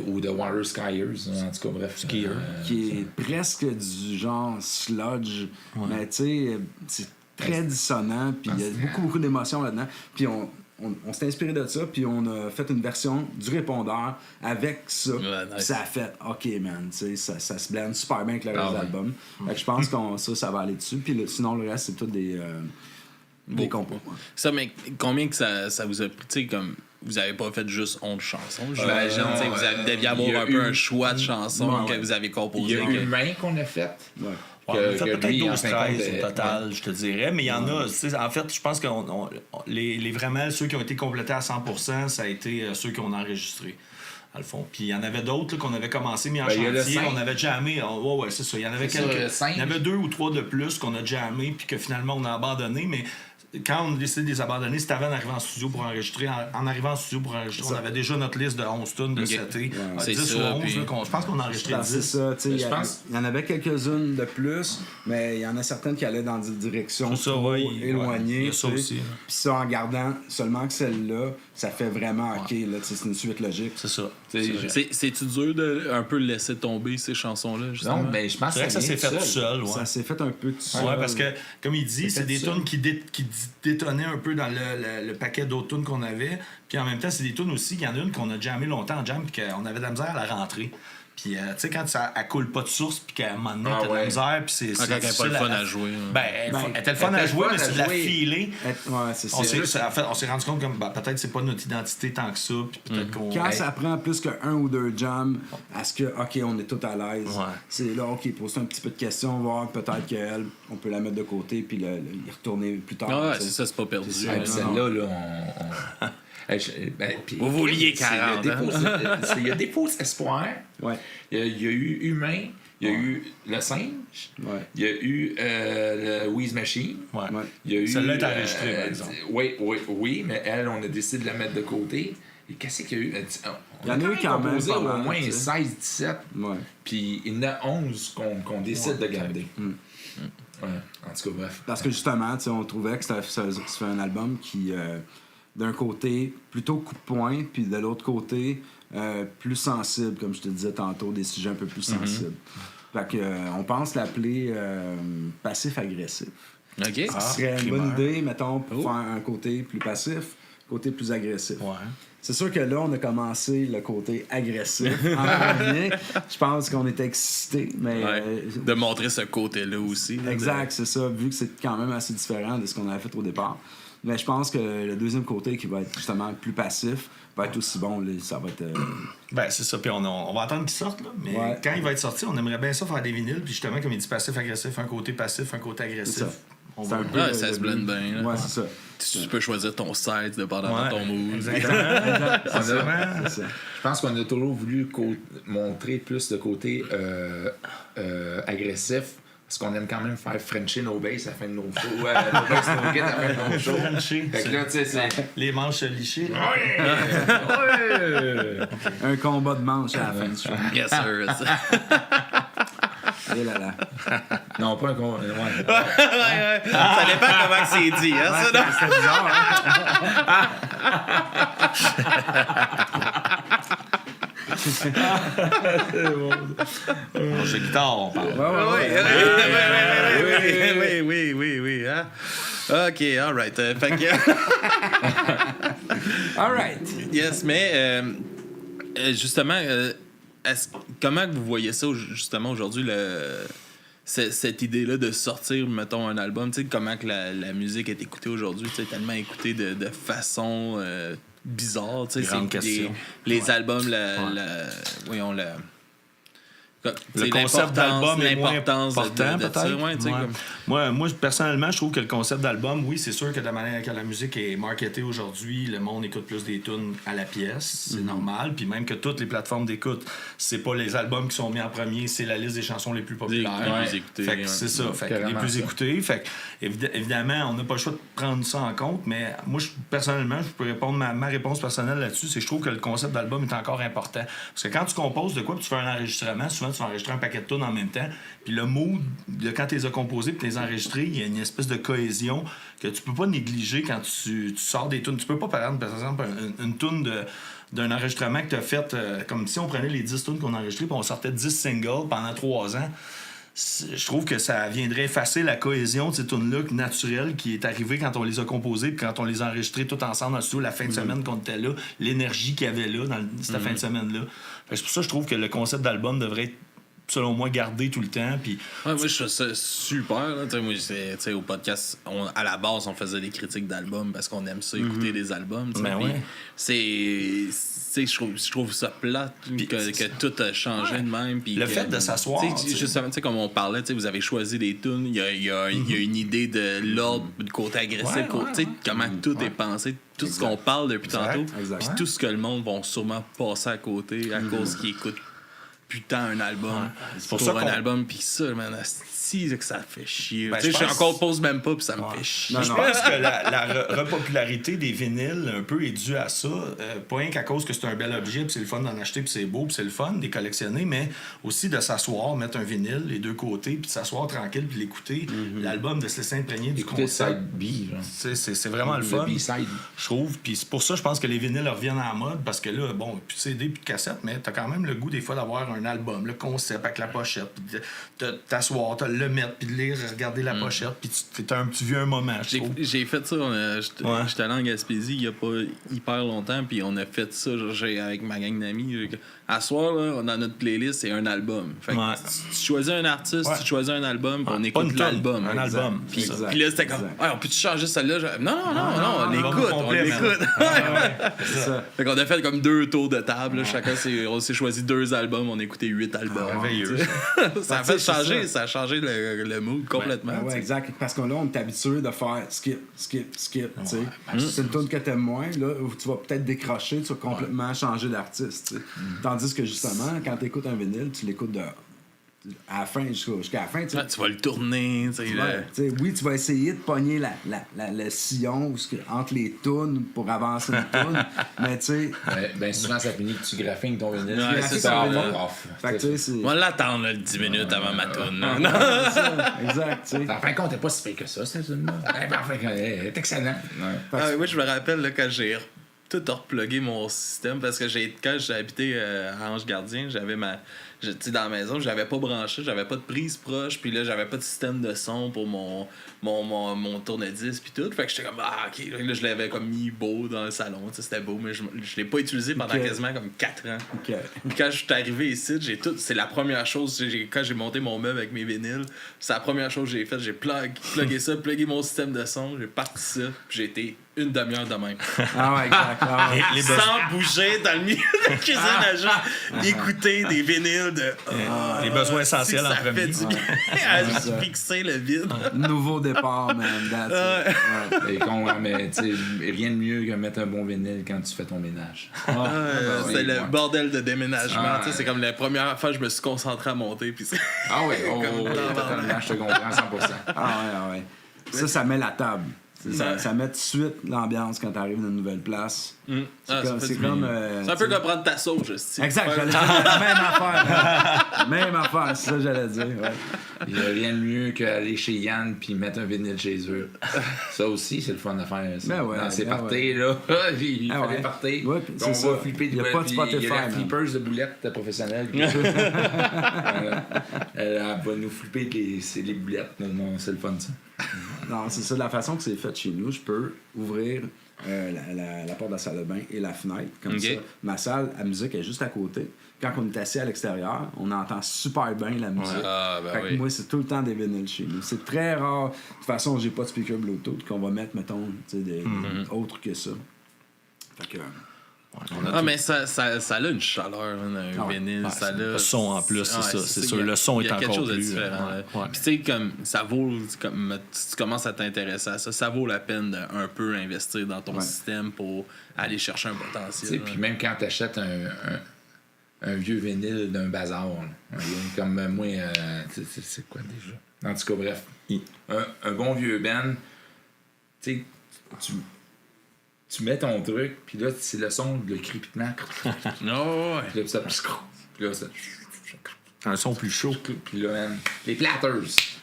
Ou The Water Skiers, en tout cas, bref. Skier. Qui est presque du genre sludge. Mais tu sais, c'est très dissonant, puis il y a beaucoup d'émotions là-dedans. Puis on s'est inspiré de ça, puis on a fait une version du répondeur avec ça. Ouais, nice. Puis ça a fait, OK, man, tu sais, ça se blende super bien avec le reste Ah de ouais. l'album. Fait que je pense que ça va aller dessus. Puis sinon, le reste, c'est tout des compos. Ça, mais combien que ça vous a pris? Tu sais, comme vous avez pas fait juste 11 chansons. non, Tu sais, vous deviez il y avoir a un peu eu- un choix de chansons Ouais, que vous avez Il y composées. a Humain qu'on a fait. Ouais. On a fait peut-être lui, en 12-13 fin de compte, au total, je te dirais. Mais il y en a, tu sais, en fait, je pense que les vraiment, ceux qui ont été complétés à 100%, ça a été ceux qu'on a enregistrés, à le fond. Puis il y en avait d'autres là, qu'on avait commencé, mis en Ben, il y a le chantier. cinq. On avait jammé. Ouais, c'est ça. Il y en avait C'est ça, le quelques. cinq. Il y en avait 2 ou 3 de plus qu'on a jammé, puis que finalement on a abandonné. Mais quand on a décidé de les abandonner, c'était avant d'arriver en studio pour enregistrer. En arrivant en studio pour enregistrer, on avait déjà notre liste de 11 tunes de Ok. cet été. C'est 10 ou ça, 11, puis- là, je pense qu'on a enregistré Ben, c'est 10. ça, tu sais, il Je pense- y en avait quelques-unes de plus, mais il y en a certaines qui allaient dans des directions C'est ça, trop ouais, éloignées. il y a ça tu sais. aussi, là. Puis ça, en gardant seulement que celle-là, ça fait vraiment OK, là, tu sais, c'est une suite logique. C'est ça. C'est-tu dur de un peu laisser tomber ces chansons-là, justement? Non, mais je pense C'est vrai que ça s'est fait vient tout seul, ouais. Ça s'est fait un peu tout seul. Ouais, parce que, comme il dit, c'est fait des ça. tunes qui détonnaient un peu dans le paquet d'autres tunes qu'on avait. Puis en même temps, c'est des tunes aussi, il y en a une qu'on a jammé longtemps en jam, puis qu'on avait de la misère à la rentrer. Puis, tu sais, quand elle coule pas de source, puis qu'à un moment donné, Ah t'as de la ouais. misère, puis c'est. Quand elle n'est pas le fun à jouer. Ben, elle était le fun elle à était jouer, le mais fun c'est à de la jouer. filer. Ouais, c'est On ça. s'est, en fait, on s'est rendu compte que peut-être c'est pas notre identité tant que ça, puis peut-être qu'on. Quand Hey, ça prend plus qu'un ou deux jams, à ce que, OK, on est tout à l'aise, Ouais. c'est là, OK, poser un petit peu de questions, voir peut-être qu'elle, on peut la mettre de côté, puis y retourner plus tard. Ah ouais, tu sais. c'est ça, c'est pas perdu. C'est ça. Ah, Ouais. puis celle-là, là, on... puis- Vous vouliez c'est le 40, hein? Il y a des faux espoirs. Ouais, Il y a eu Humain. Il y a eu Le Singe. ouais. Il y a eu le Wheeze Machine. Ouais. Ouais. Il y a eu, Celle-là est enregistrée, par exemple. Oui, mais elle, on a décidé de la mettre de côté. Et qu'est-ce qu'il y a eu? Il y en a eu quand même composé pas au mal, moins tu sais. 16-17. Ouais. Puis il y en a 11 qu'on décide de garder. Ouais, en tout cas, bref. Parce que justement, on trouvait que c'était un album qui, d'un côté, plutôt coup de poing, puis de l'autre côté, plus sensible, comme je te disais tantôt, des sujets un peu plus sensibles. Fait que, on pense l'appeler passif-agressif. OK. Ce serait une bonne idée, mettons, pour faire un côté plus passif, côté plus agressif. Ouais. C'est sûr que là, on a commencé le côté agressif en premier. Je pense qu'on était excités, mais... De montrer ce côté-là aussi. Là, exact, c'est ça, vu que c'est quand même assez différent de ce qu'on avait fait au départ. Mais je pense que le deuxième côté, qui va être justement plus passif, va être aussi bon. Là, ça va être... Ben, c'est ça. Puis on va attendre qu'il sorte, là. Mais quand il va être sorti, on aimerait bien ça faire des vinyles. Puis justement, comme il dit passif-agressif, un côt passif, un côté agressif. C'est ça. On C'est un peu ça se blende bien. Ouais, c'est ça. Tu peux choisir ton site dépendamment de ton mood. Exactement. C'est ça. Je pense qu'on a toujours voulu montrer plus le côté agressif. Parce qu'on aime quand même faire Frencher nos basses à la fin de nos shows. Nos basses, nos kits à la fin de nos shows. Frencher. Fait que là, tu sais, c'est... Les manches lichées. Un combat de manches à la fin du show. Yes, sir. Et là là. Non, pas un combat. Ouais. Ça dépend comment que c'est dit. Hein, ça, non? C'était bizarre, Manche de guitare, on parle. Oui. Hein? OK, all right. Fait que... All right. Yes, mais justement, comment vous voyez ça justement aujourd'hui, cette idée-là de sortir, mettons, un album, tu sais, comment que la musique est écoutée aujourd'hui, tu sais, tellement écoutée de façon bizarre, tu sais, Grande question. les albums, Le concept d'album est moins l'importance important, de ça, peut-être. ouais, tu sais, Ouais. comme... Moi, personnellement, je trouve que le concept d'album, oui, c'est sûr que de la manière que la musique est marketée aujourd'hui, le monde écoute plus des tunes à la pièce, c'est normal. Puis même que toutes les plateformes d'écoute, c'est pas les albums qui sont mis en premier, c'est la liste des chansons les plus populaires. Les plus écoutées, Fait que ouais. c'est ça, fait que les Carrément plus ça. écoutés. Fait que, évidemment, on n'a pas le choix de prendre ça en compte, mais moi, personnellement, je peux répondre ma réponse personnelle là-dessus, c'est que je trouve que le concept d'album est encore important. Parce que quand tu composes de quoi, puis tu fais un enregistrement, souvent tu vas enregistrer un paquet de tunes en même temps, puis le mood, quand tu les as composés puis tu les as enregistrés, il y a une espèce de cohésion que tu peux pas négliger quand tu sors des tunes. Tu peux pas, par exemple, une tune d'un enregistrement que tu as fait, comme si on prenait les 10 tunes qu'on a enregistrées puis on sortait 10 singles pendant 3 ans. Je trouve que ça viendrait effacer la cohésion de ces tunes-là naturelle qui est arrivée quand on les a composées puis quand on les a enregistrées tout ensemble dans le studio la fin de semaine qu'on était là, l'énergie qu'il y avait là dans cette fin de semaine-là. C'est pour ça que je trouve que le concept d'album devrait être, selon moi, gardé tout le temps. Puis Ouais, moi, je trouve ça super. Là. Moi, au podcast, à la base, on faisait des critiques d'albums parce qu'on aime ça, écouter des albums. Ben puis ouais. je trouve ça plate que tout a changé de même. Puis le que, fait de s'asseoir, t'sais, justement, comme on parlait, vous avez choisi des tunes, il y a une idée de l'ordre, du côté agressif, comment tout est pensé, tout ce qu'on parle depuis tantôt, Exact. puis tout ce que le monde va sûrement passer à côté à cause qu'ils écoutent putain un album. C'est pour pour ça un qu'on- album, pis ça, man, asti, que ça fait chier. Ben, Tu sais, je je pense- encore pose même pas, pis ça me fait chier. Non, Je pense que la repopularité des vinyles un peu est due à ça. Pas rien qu'à cause que c'est un bel objet, puis c'est le fun d'en acheter, puis c'est beau, puis c'est le fun de les collectionner, mais aussi de s'asseoir, mettre un vinyle, les deux côtés, puis de s'asseoir tranquille, puis l'écouter. L'album, de se laisser imprégner du Écoutez concept. Side B, genre. C'est vraiment le fun. B-side. Je trouve. Puis c'est pour ça, je pense que les vinyles reviennent en mode, parce que là, bon, plus de CD, plus de cassette, mais t'as quand même le goût des fois d'avoir un album, le concept avec la pochette, puis de t'asseoir, de le mettre, puis de lire, regarder la pochette, puis tu vis un moment, je trouve. J'ai fait ça, j'étais allé en Gaspésie il y a pas hyper longtemps, puis on a fait ça avec ma gang d'amis. À soir, là, dans notre playlist, c'est un album. Fait que Ouais. tu choisis un artiste, Ouais. tu choisis un album, puis on Pas une écoute tonne, l'album. un album. Puis, Exact. puis là, c'était comme, Exact. ouais, on peut-tu changer celle-là? Non, on l'album l'écoute, on complet, man. l'écoute. C'est ça. Fait qu'on a fait comme 2 tours de table, là. Chacun on s'est choisi 2 albums, on a écouté 8 albums. Merveilleux. Ça a Tu fait sais, c'est changer, ça. ça a changé le mood complètement. Ben tu ouais, sais. exact. Parce que là, on est habitué de faire skip. Tu sais. C'est une tune que t'aimes moins, là, où tu vas peut-être décrocher, tu vas complètement changer d'artiste. Tu sais. Tandis que justement, quand t'écoutes un vinyle, tu l'écoutes de à la fin, jusqu'à la fin, tu sais. Tu vas le tourner, tu sais. Oui, tu vas essayer de pogner le sillon entre les tunes pour avancer une tune, mais tu sais... Ben souvent, ça finit que tu graphines ton vinyle. Ouais, c'est ça, ça. Fait que tu sais, c'est... On va l'attendre là, 10 minutes avant ma toune. C'est ça, exact, tu sais. En fin de compte, t'es pas si pire que ça, cette tune-là. Elle est excellent. Moi, je me rappelle là, quand j'ai tout replugué mon système parce que quand j'ai habité à Ange-Gardien, j'avais dans la maison, j'avais pas branché, j'avais pas de prise proche, puis là, j'avais pas de système de son pour mon tourne-disque puis tout. Fait que j'étais comme, ok, là, je l'avais comme mis beau dans le salon, c'était beau, mais je l'ai pas utilisé pendant quasiment comme 4 ans. Puis quand je suis arrivé ici, c'est la première chose, quand j'ai monté mon meuble avec mes vinyles, c'est la première chose que j'ai faite, j'ai plugué mon système de son, j'ai parti ça, puis j'ai été une demi-heure de même. Ah ouais, exact. Sans bouger dans le milieu de la cuisine à juste écouter des vinyles de... les besoins essentiels en ça premier. fait du bien à juste fixer le vide. Nouveau départ, man. That's it. Et mais tu sais, rien de mieux que mettre un bon vinyle quand tu fais ton ménage. C'était le bordel de déménagement. C'est comme la première fois que je me suis concentré à monter. Puis ah ouais, totalement, je te comprends 100%. Ah ouais. Ça met la table. Ça met tout de suite l'ambiance quand t'arrives dans une nouvelle place. C'est comme... c'est un peu comme prendre ta sauge. Exact, j'allais dire la même affaire. Même affaire, c'est ça que j'allais dire. Ouais. Il n'y a rien de mieux qu'aller chez Yann puis mettre un vinyle chez eux. Ça aussi, c'est le fun à faire. Dans ces parties, là. Il fait des parties. Ouais, on va flipper il y a pas de Spotify. Il y a la flippers de boulettes professionnelle. Elle va nous flipper les boulettes. Non, c'est le fun, ça. Non, c'est ça. De la façon que c'est fait chez nous, je peux ouvrir la porte de la salle de bain et la fenêtre. Comme ça. Ma salle, la musique est juste à côté. Quand on est assis à l'extérieur, on entend super bien la musique. Fait que moi, c'est tout le temps des vinyles chez nous. C'est très rare. De toute façon, j'ai pas de speaker Bluetooth qu'on va mettre, mettons, autre que ça. Fait que... mais ça a une chaleur, un vinyle. Le son en plus, c'est ça. C'est sûr, le son est encore plus... Il y a quelque chose de différent. Puis tu sais, comme ça vaut... Comme tu commences à t'intéresser à ça, ça vaut la peine d'un peu investir dans ton système pour aller chercher un potentiel. Puis même quand tu achètes un vieux vinyle d'un bazar, comme moi, c'est quoi déjà? En tout cas, bref. Un bon vieux band, tu sais, tu mets ton truc, puis là, c'est le son, le crépitement. Non, puis là, ça... Un son plus chaud. Puis là, man, les platters.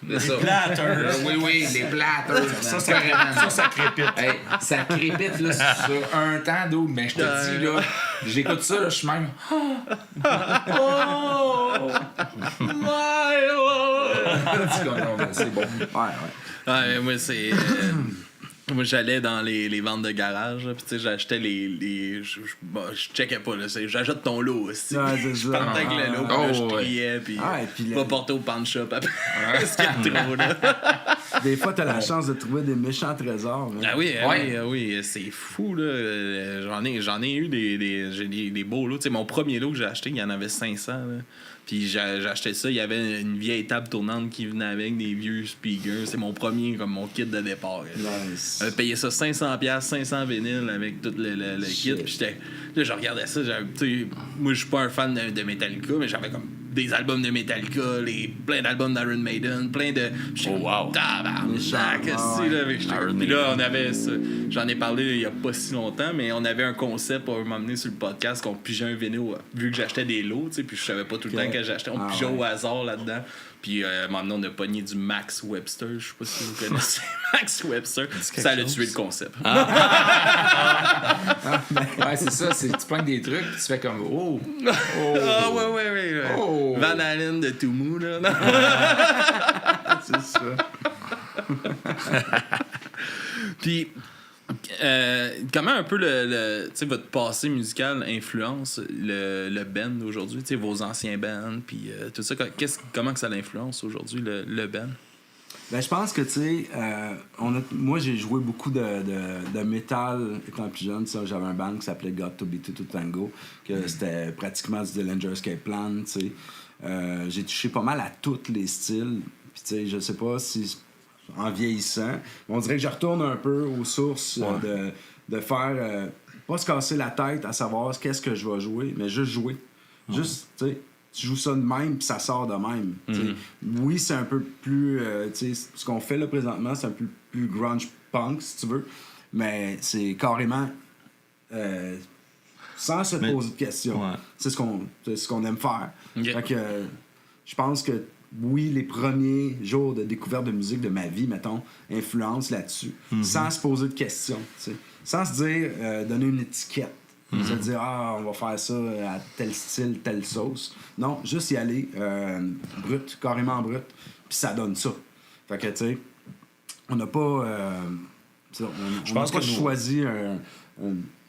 Les platters. Oui, les platters. Ça crépite. Hey, ça crépite, là, sur un temps d'eau. Mais je te dis, là, j'écoute ça, là, je suis même... C'est bon. Ouais, moi, c'est... Moi, j'allais dans les ventes de garage, puis tu sais, j'achetais je checkais pas, là, j'achète ton lot aussi. Je partais avec le lot, puis je criais, puis pas porter au pawn shop après. Ce qu'il y a trop, là. Des fois, t'as la chance de trouver des méchants trésors. Hein. Oui, c'est fou, là. J'en ai eu des beaux lots. Tu sais, mon premier lot que j'ai acheté, il y en avait 500, là. Puis j'ai acheté ça, il y avait une vieille table tournante qui venait avec des vieux speakers. C'est mon premier, comme mon kit de départ. Nice. J'avais payé ça 500$, 500 vinyles avec tout le kit. Puis là, je regardais ça. Moi, je suis pas un fan de Metallica, mais j'avais comme des albums de Metallica, plein d'albums d'Iron Maiden, plein de... Wow. Tabarnak, puis là, on avait... J'en ai parlé il y a pas si longtemps, mais on avait un concept pour m'emmener sur le podcast qu'on pigeait un vinyle, vu que j'achetais des lots, tu sais, puis je savais pas tout le temps que j'achetais. On pigeait au hasard là-dedans. Puis maintenant, on a pogné du Max Webster. Je sais pas si vous connaissez Max Webster. Ça a tué le concept. Ouais, c'est ça. Tu pognes des trucs, puis tu fais comme oh. Ah, ouais. Oh. Van Halen de Tumu, là. C'est ça. Puis, comment un peu votre passé musical influence le band aujourd'hui, vos anciens bands, puis tout ça, comment que ça l'influence aujourd'hui, le band? Ben, je pense que, tu sais, moi, j'ai joué beaucoup de métal étant plus jeune. J'avais un band qui s'appelait Got to Be To Tango, que c'était pratiquement du Dillinger Escape Plan, tu sais. J'ai touché pas mal à tous les styles. Puis, tu sais, je sais pas si... En vieillissant, on dirait que je retourne un peu aux sources de faire... pas se casser la tête à savoir qu'est-ce que je vais jouer, mais juste jouer. Juste, tu sais, tu joues ça de même, puis ça sort de même. Oui, c'est un peu plus... ce qu'on fait là présentement, c'est un peu plus grunge punk, si tu veux, mais c'est carrément... sans se poser de questions. Ouais. C'est ce qu'on aime faire. Ok. Fait que je pense que oui, les premiers jours de découverte de musique de ma vie, mettons, influencent là-dessus, sans se poser de questions, tu sais. Sans se dire, donner une étiquette, se dire, on va faire ça à tel style, telle sauce. Non, juste y aller brut, carrément brut, puis ça donne ça. Fait que, tu sais, on n'a pas... Je pense pas que choisi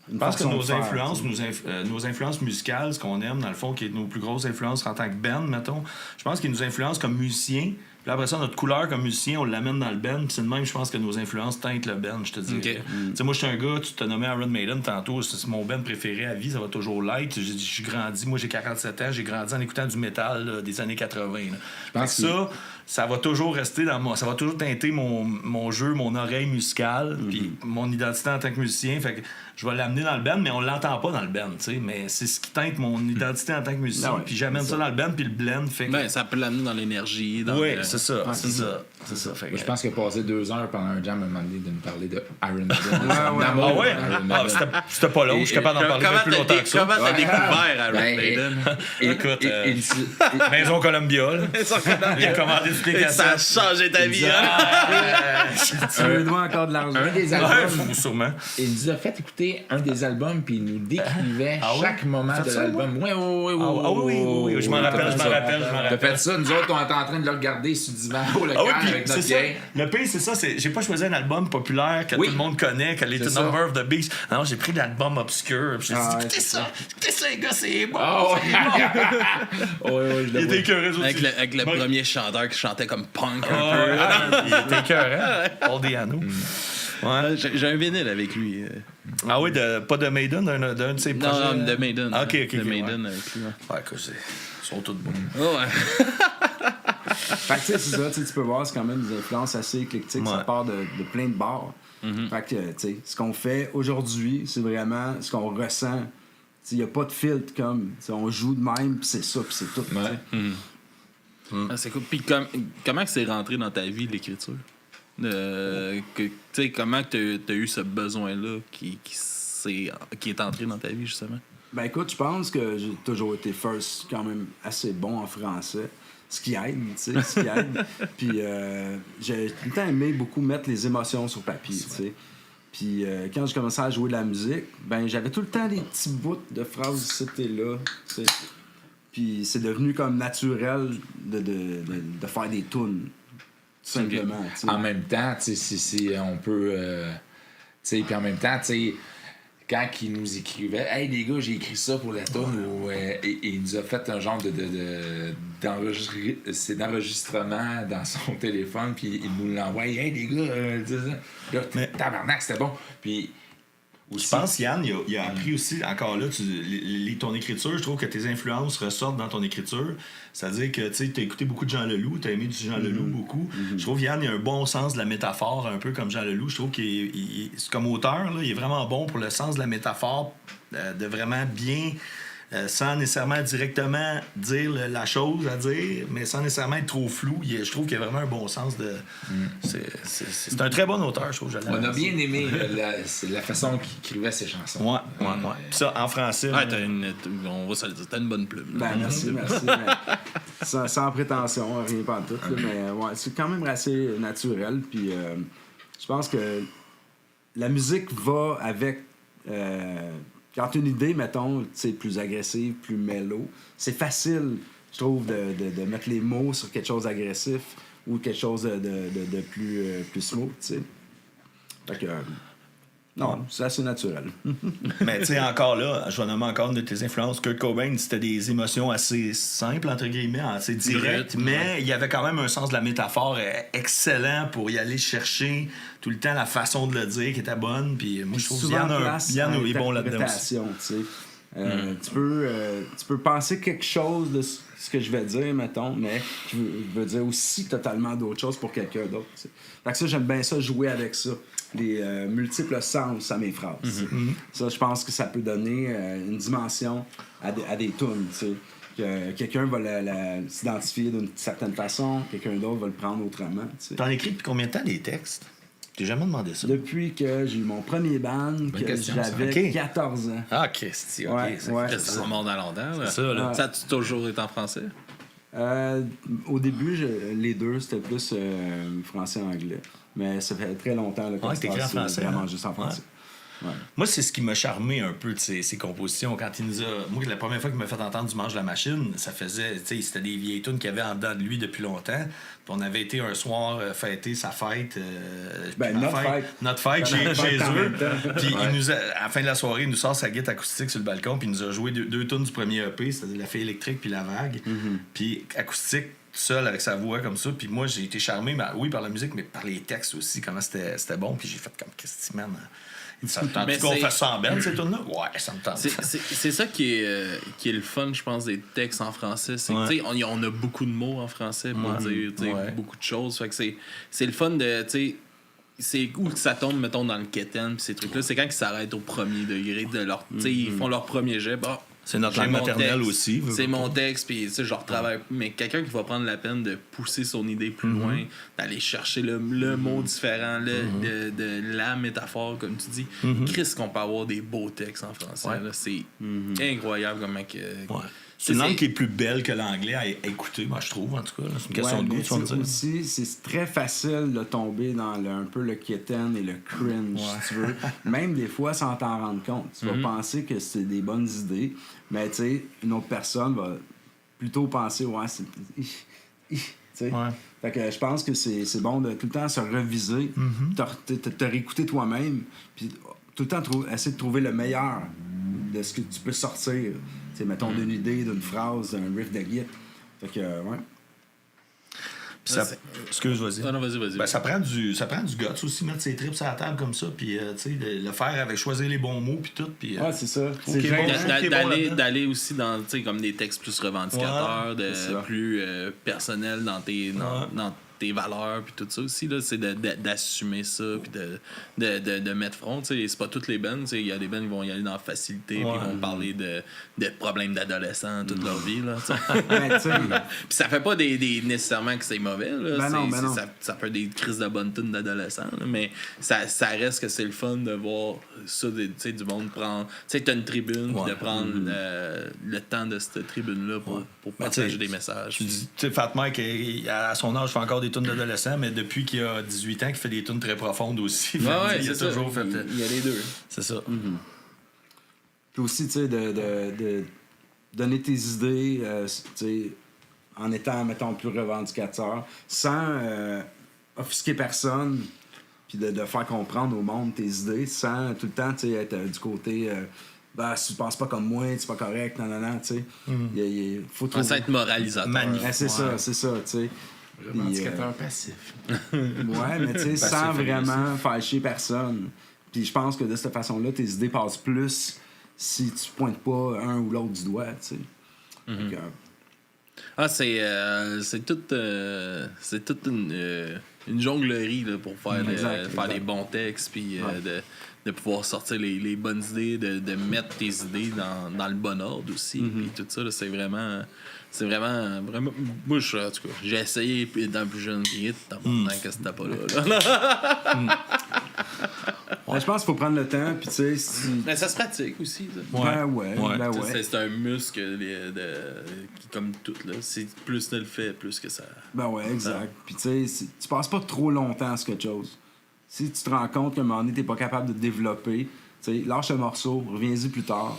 Je pense que nos influences musicales, ce qu'on aime, dans le fond, qui est nos plus grosses influences en tant que band, mettons, je pense qu'ils nous influencent comme musiciens. Puis après ça, notre couleur comme musicien, on l'amène dans le band. Puis c'est de même, je pense que nos influences teintent le band, je te dis. Okay. Tu sais, moi, je suis un gars, tu t'as nommé Iron Maiden tantôt, c'est mon band préféré à vie, ça va toujours l'être. J'ai grandi, moi j'ai 47 ans, j'ai grandi en écoutant du métal là, des années 80. Là. Je pense que ça va toujours rester dans moi. Ça va toujours teinter mon jeu, mon oreille musicale, puis mon identité en tant que musicien. Fait que je vais l'amener dans le band, mais on l'entend pas dans le band, tu sais. Mais c'est ce qui teinte mon identité en tant que musicien. Puis j'amène ça dans le band, puis le blend fait que... Ben, ça peut l'amener dans l'énergie. Oui, c'est ça. C'est ça. Fait que... Je pense qu'il a passé 2 heures pendant un jam à un moment donné de me parler de Iron Maiden. Ah ouais? C'était pas long, je suis capable d'en parler plus longtemps que ça. Comment t'as découvert Iron Maiden? Écoute, Maison Columbia, là. Il a commandé toutes les Ça cassettes. a changé ta vie, hein? Tu me dois encore de l'argent. Un des albums, Ouais, sûrement. il nous a fait écouter un des albums, puis il nous décrivait chaque moment de l'album. Oui. Oui, je m'en rappelle. T'as fait ça, nous autres, on était en train de le regarder sur le divan au local avec notre c'est ça. vieille. Le pire, c'est ça. J'ai pas choisi un album populaire que tout le monde connaît, que les C'est Number ça. of the Beast. Non, j'ai pris l'album obscur. Puis j'ai dit, écoutez ça, les gars, c'est bon. Ah ouais. Oui, je Il était l'ai écœuré Avec le premier chanteur qui chantait comme punk un Il était écœuré. Paul Diano. Ouais. peu. J'ai un vinyle avec lui. Ah oui, pas de Maiden, d'un de ses projets. Non, de Maiden. Ok, De ouais. Maiden avec lui. Ouais, que ils sont tous bons. Ouais. Fait que tu sais, c'est ça, tu peux voir, c'est quand même des influences assez éclectiques, ça part de plein de bars. Fait que, tu sais, ce qu'on fait aujourd'hui, c'est vraiment ce qu'on ressent. Il n'y a pas de filtre comme, on joue de même, puis c'est ça, puis c'est tout. Ah, c'est cool. Puis comment que c'est rentré dans ta vie, l'écriture? Comment que t'as eu ce besoin-là qui est entré dans ta vie, justement? Ben écoute, je pense que j'ai toujours été first quand même assez bon en français. Ce qui aide, tu sais, ce qui aide. Puis j'ai tout le temps aimé beaucoup mettre les émotions sur papier, tu sais. Puis quand j'ai commencé à jouer de la musique, ben j'avais tout le temps des petits bouts de phrases c'était là, tu sais. Puis c'est devenu comme naturel de faire des tunes, tout simplement, tu sais. En même temps, tu sais, si on peut... tu sais, puis en même temps, tu sais, quand il nous écrivait « Hey, les gars, j'ai écrit ça pour la tune et il nous a fait un genre d'enregistrement dans son téléphone, puis il nous l'envoie « Hey, les gars, là, tabarnak, c'était bon. » Puis... Je pense, Yann, il a appris aussi, encore là, ton écriture, je trouve que tes influences ressortent dans ton écriture. C'est-à-dire que tu as écouté beaucoup de Jean Leloup, tu as aimé du Jean Leloup beaucoup. Je trouve Yann, il a un bon sens de la métaphore, un peu comme Jean Leloup. Je trouve qu'il comme auteur, là, il est vraiment bon pour le sens de la métaphore, de vraiment bien... sans nécessairement directement dire la chose à dire, mais sans nécessairement être trop flou. Je trouve qu'il y a vraiment un bon sens de... C'est un très bon auteur, je trouve. On a bien aimé la façon qu'il écrivait ses chansons. Ouais. Puis ça, en français... Ouais, on va se le dire, t'as une bonne plume. Ben merci. Mais sans prétention, rien pas de tout. Là, mais ouais, c'est quand même assez naturel. Puis je pense que la musique va avec... quand tu as une idée, mettons, plus agressive, plus mélo, c'est facile, je trouve, de mettre les mots sur quelque chose d'agressif ou quelque chose de plus smooth, tu sais. Fait que... non, c'est assez naturel. Mais tu sais, encore là, je vais nommer encore une de tes influences. Kurt Cobain, c'était des émotions assez simples, entre guillemets, assez directes, mais il y avait quand même un sens de la métaphore excellent pour y aller chercher tout le temps la façon de le dire qui était bonne. Puis moi, je trouve que Yann est bon là-dedans aussi. Tu peux penser quelque chose de ce que je vais dire, mettons, mais je veux dire aussi totalement d'autres choses pour quelqu'un d'autre. T'sais. Fait que ça, j'aime bien ça, jouer avec ça. Les multiples sens à mes phrases. Ça, je pense que ça peut donner une dimension à des tunes. que quelqu'un va s'identifier d'une certaine façon, quelqu'un d'autre va le prendre autrement. Tu sais. T'en écris depuis combien de temps des textes? T'es jamais demandé ça. Depuis que j'ai eu mon premier band, que question, ça. j'avais Ok. 14 ans. Ah, Christy, ok. Ouais, ouais. Ça remonte à longtemps. Là. C'est ça, là. Ça a toujours été en français? Au début, les deux, c'était plus français-anglais. Mais ça fait très longtemps là, que Ouais, t'écris en français, vraiment hein? juste en français. Ouais. Moi, c'est ce qui m'a charmé un peu de ses compositions. Quand il nous a. Moi, la première fois qu'il m'a fait entendre Dimanche la machine, ça faisait. Tu sais, c'était des vieilles tunes qu'il y avait en dedans de lui depuis longtemps. Puis on avait été un soir fêter sa fête. Ben, ma notre fête. Notre fête chez en eux. même temps. Puis il nous a, à la fin de la soirée, il nous sort sa guitare acoustique sur le balcon. Puis il nous a joué deux tunes du premier EP, c'est-à-dire La Fée électrique puis La Vague. Puis acoustique, tout seul avec sa voix comme ça. Puis moi, j'ai été charmé, oui, par la musique, mais par les textes aussi, comment c'était bon. Puis j'ai fait comme Christy, man. Ça me tente Mais qu'on c'est- fasse ça en band, ces tunes-là? Ouais, ça me tente. C'est ça qui est le fun, je pense, des textes en français. C'est que, Ouais. tu sais, on a beaucoup de mots en français pour dire tu sais, Ouais. beaucoup de choses. Fait que c'est le fun de. Tu sais, c'est où que ça tombe, mettons, dans le quétaine pis ces trucs-là. C'est quand ils s'arrêtent au premier degré de leur. Tu sais, ils font leur premier jet. Bah, C'est notre j'ai langue mon maternelle texte, aussi. C'est mon texte, puis tu sais, je retravaille. Mais quelqu'un qui va prendre la peine de pousser son idée plus loin, d'aller chercher le mot différent, de la métaphore, comme tu dis. Chris, qu'on peut avoir des beaux textes en français. Ouais. Là, c'est incroyable comment que. Ouais. C'est une langue qui est plus belle que l'anglais à écouter, moi, je trouve, en tout cas. C'est une question de mais goût, tu vas me tu sais, dire. aussi, c'est très facile de tomber dans un peu le quétaine et le cringe, si tu veux. Même des fois, sans t'en rendre compte. Tu vas penser que c'est des bonnes idées, mais tu sais, une autre personne va plutôt penser, ouais, c'est... Tu sais. Ouais. Fait que je pense que c'est bon de tout le temps se reviser, te réécouter toi-même, puis tout le temps essayer de trouver le meilleur de ce que tu peux sortir. Tu sais, mettons d'une idée, d'une phrase, d'un riff de guitare. Fait que, ouais. Puis ça- excuse, vas-y. Ah non, vas-y. Ben, ça prend du guts aussi, mettre ses tripes sur la table comme ça, puis tu sais, le faire avec choisir les bons mots, puis tout. Puis, Ouais, c'est ça. Ok, gênant. bon. Ok, bon là-dedans. D'aller aussi dans, tu sais, comme des textes plus revendicateurs, c'est ça. plus personnels dans dans tes valeurs, puis tout ça aussi, là, c'est d'assumer ça, puis de mettre front. Tu sais, c'est pas toutes les bands. Tu sais, il y a des bands qui vont y aller dans la facilité, puis ils vont parler de problèmes d'adolescents toute leur vie. Là, tu sais. Ben, tu sais, Puis ça fait pas nécessairement que c'est mauvais. Là. Ben non, non. Ça fait des crises de bonne tune d'adolescents. Là, mais ça reste que c'est le fun de voir ça, tu sais, du monde prendre. Tu sais, t'as une tribune, puis de prendre le temps de cette tribune-là pour partager tu sais, des messages. Tu dis, tu sais, Fat Mike, à son âge, fait encore des tunes d'adolescents, mais depuis qu'il a 18 ans, qu'il fait des tunes très profondes aussi. Ouais, il a c'est ça. toujours fait. Il y a les deux. C'est ça. puis aussi, tu sais, de donner tes idées, tu sais, en étant, mettons, plus revendicateur, sans offusquer personne, puis de faire comprendre au monde tes idées, sans tout le temps, tu sais, être du côté... bah, si tu penses pas comme moi, c'est pas correct, non, tu sais. Il faut trouver... Sans être moralisateur. Magnifique. C'est ça, tu sais. Revendicateur passif. Ouais, mais tu sais, sans vraiment faire chier personne. Puis je pense que de cette façon-là, tes idées passent plus si tu pointes pas un ou l'autre du doigt, tu sais. Fait que, Ah, c'est toute une jonglerie là, pour faire, Exact. des bons textes, puis de pouvoir sortir les bonnes idées, de mettre tes idées dans le bon ordre aussi. Puis tout ça, là, c'est vraiment. Moi, en tout cas, j'ai essayé étant plus jeune, puis t'as que c'était pas là. je pense qu'il faut prendre le temps, puis tu sais, si... Mais ça se pratique aussi. Ça. Ben Ouais. ouais. C'est un muscle qui, comme tout, là. C'est plus tu le fais, plus que ça. Ben ouais, exact. Puis tu sais, tu passes pas trop longtemps à ce quelque chose. Si tu te rends compte qu'à un moment donné, t'es pas capable de développer, tu sais, lâche le morceau, reviens-y plus tard.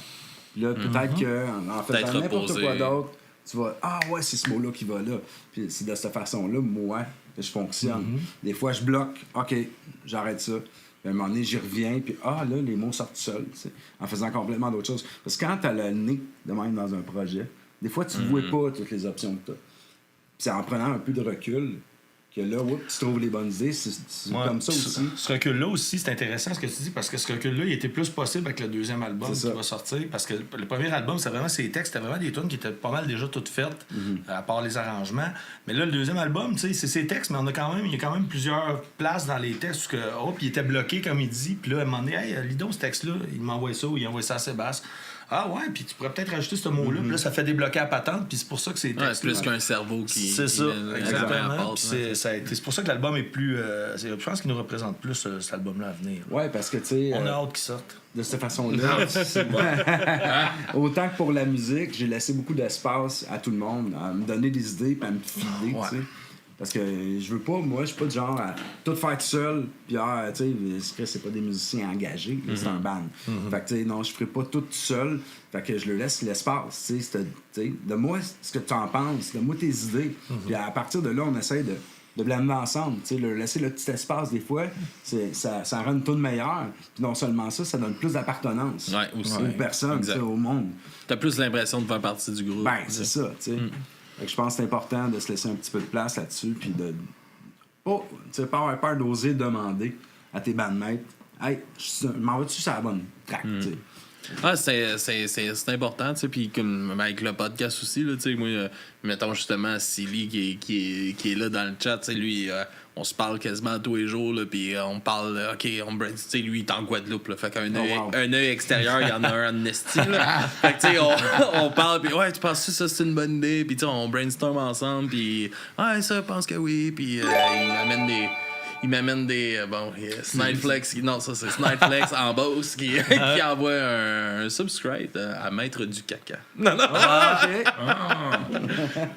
Puis là, peut-être qu'en Peut-être faisant n'importe reposer. quoi d'autre, tu vas, ah ouais, c'est ce mot-là qui va là. Puis c'est de cette façon-là, moi, que je fonctionne. Des fois, je bloque, OK, j'arrête ça. Puis à un moment donné, j'y reviens, puis là, les mots sortent seuls, tu sais, en faisant complètement d'autres choses. Parce que quand t'as le nez de même dans un projet, des fois, tu ne vois pas toutes les options que t'as. Puis c'est en prenant un peu de recul que là, tu trouves les bonnes idées. C'est Ouais. comme ça aussi. Ce recul-là aussi, c'est intéressant ce que tu dis, parce que ce recul-là, il était plus possible avec le deuxième album C'est qui ça. va sortir. Parce que le premier album, c'était vraiment ses textes, c'était vraiment des tunes qui étaient pas mal déjà toutes faites, à part les arrangements. Mais là, le deuxième album, tu sais, c'est ses textes, mais il y a quand même plusieurs places dans les textes où puis il était bloqué, comme il dit. Puis là, à un moment donné, hey, lis donc ce texte-là, il m'envoie ça ou il envoie ça à Sébastien. ah ouais, puis tu pourrais peut-être rajouter ce mot-là, puis là, ça fait débloquer la patente, puis c'est pour ça que c'est Ouais, c'est plus qu'un cerveau qui. C'est ça, exactement. Puis c'est c'est pour ça que l'album est plus. Je pense qu'il nous représente plus cet album-là à venir. Ouais, parce que, tu sais. On a hâte qu'il sorte. De cette façon-là. Autant que pour la musique, j'ai laissé beaucoup d'espace à tout le monde, à me donner des idées, puis à me filer, tu sais. Parce que je veux pas, moi, je suis pas du genre à tout faire tout seul, puis tu sais, c'est pas des musiciens engagés, là, c'est un band. Fait que, tu sais, non, je ferai pas tout seul. Fait que je leur laisse l'espace, tu sais, de moi, ce que tu en penses, de moi tes idées. Puis à partir de là, on essaie de blender ensemble, tu sais, leur laisser le petit espace des fois, ça rend une tune meilleure. Puis non seulement ça, ça donne plus d'appartenance aux personnes, tu sais, au monde. T'as plus l'impression de faire partie du groupe. Ben, c'est ça, tu sais. Fait que je pense que c'est important de se laisser un petit peu de place là-dessus, puis de tu sais, pas avoir peur d'oser demander à tes bandmates, hey, je m'en vas-tu sur la bonne track, tu sais. Ah, c'est important, tu sais, puis comme avec le podcast aussi, là, tu sais, moi, mettons justement Silly qui est là dans le chat, tu sais, lui, on se parle quasiment tous les jours, là, puis on parle, OK, tu sais, lui, il est en Guadeloupe, là, fait qu'un un œil extérieur, il y en a un en esti, là. Fait que, tu sais, on parle, puis ouais, tu penses que ça, c'est une bonne idée, puis tu sais, on brainstorm ensemble, puis ouais, ça, je pense que oui, puis il m'amène des. Snideflex. Non, ça, c'est Snideflex en Beauce qui envoie un subscribe à Maître du Caca. Non. Ah, OK.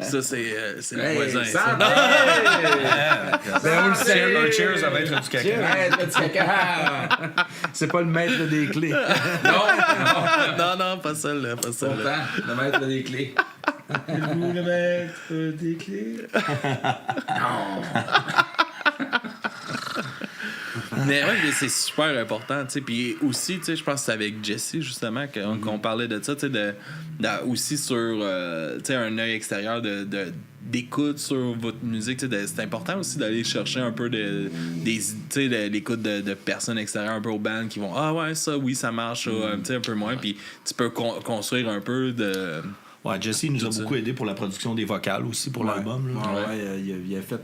Ça, c'est le voisin. Ça, Ben, on le sait. Un cheers à Maître du Caca. Maître du Caca. C'est pas le maître des clés. Non, pas celle-là, pas celle-là. Pourtant, le maître des clés. Vous le maître des clés. Non. Mais ouais, c'est super important, tu sais. Puis aussi, tu sais, je pense que c'est avec Jesse, justement, qu'on parlait de ça, tu sais, aussi sur, tu sais, un œil extérieur d'écoute sur votre musique, tu sais, c'est important aussi d'aller chercher un peu l'écoute de personnes extérieures un peu au band qui vont, ah ouais, ça, oui, ça marche, tu sais, un peu moins, puis tu peux construire un peu de... Ouais, Jesse nous a beaucoup aidé pour la production des vocales aussi pour l'album. Là. Il a fait,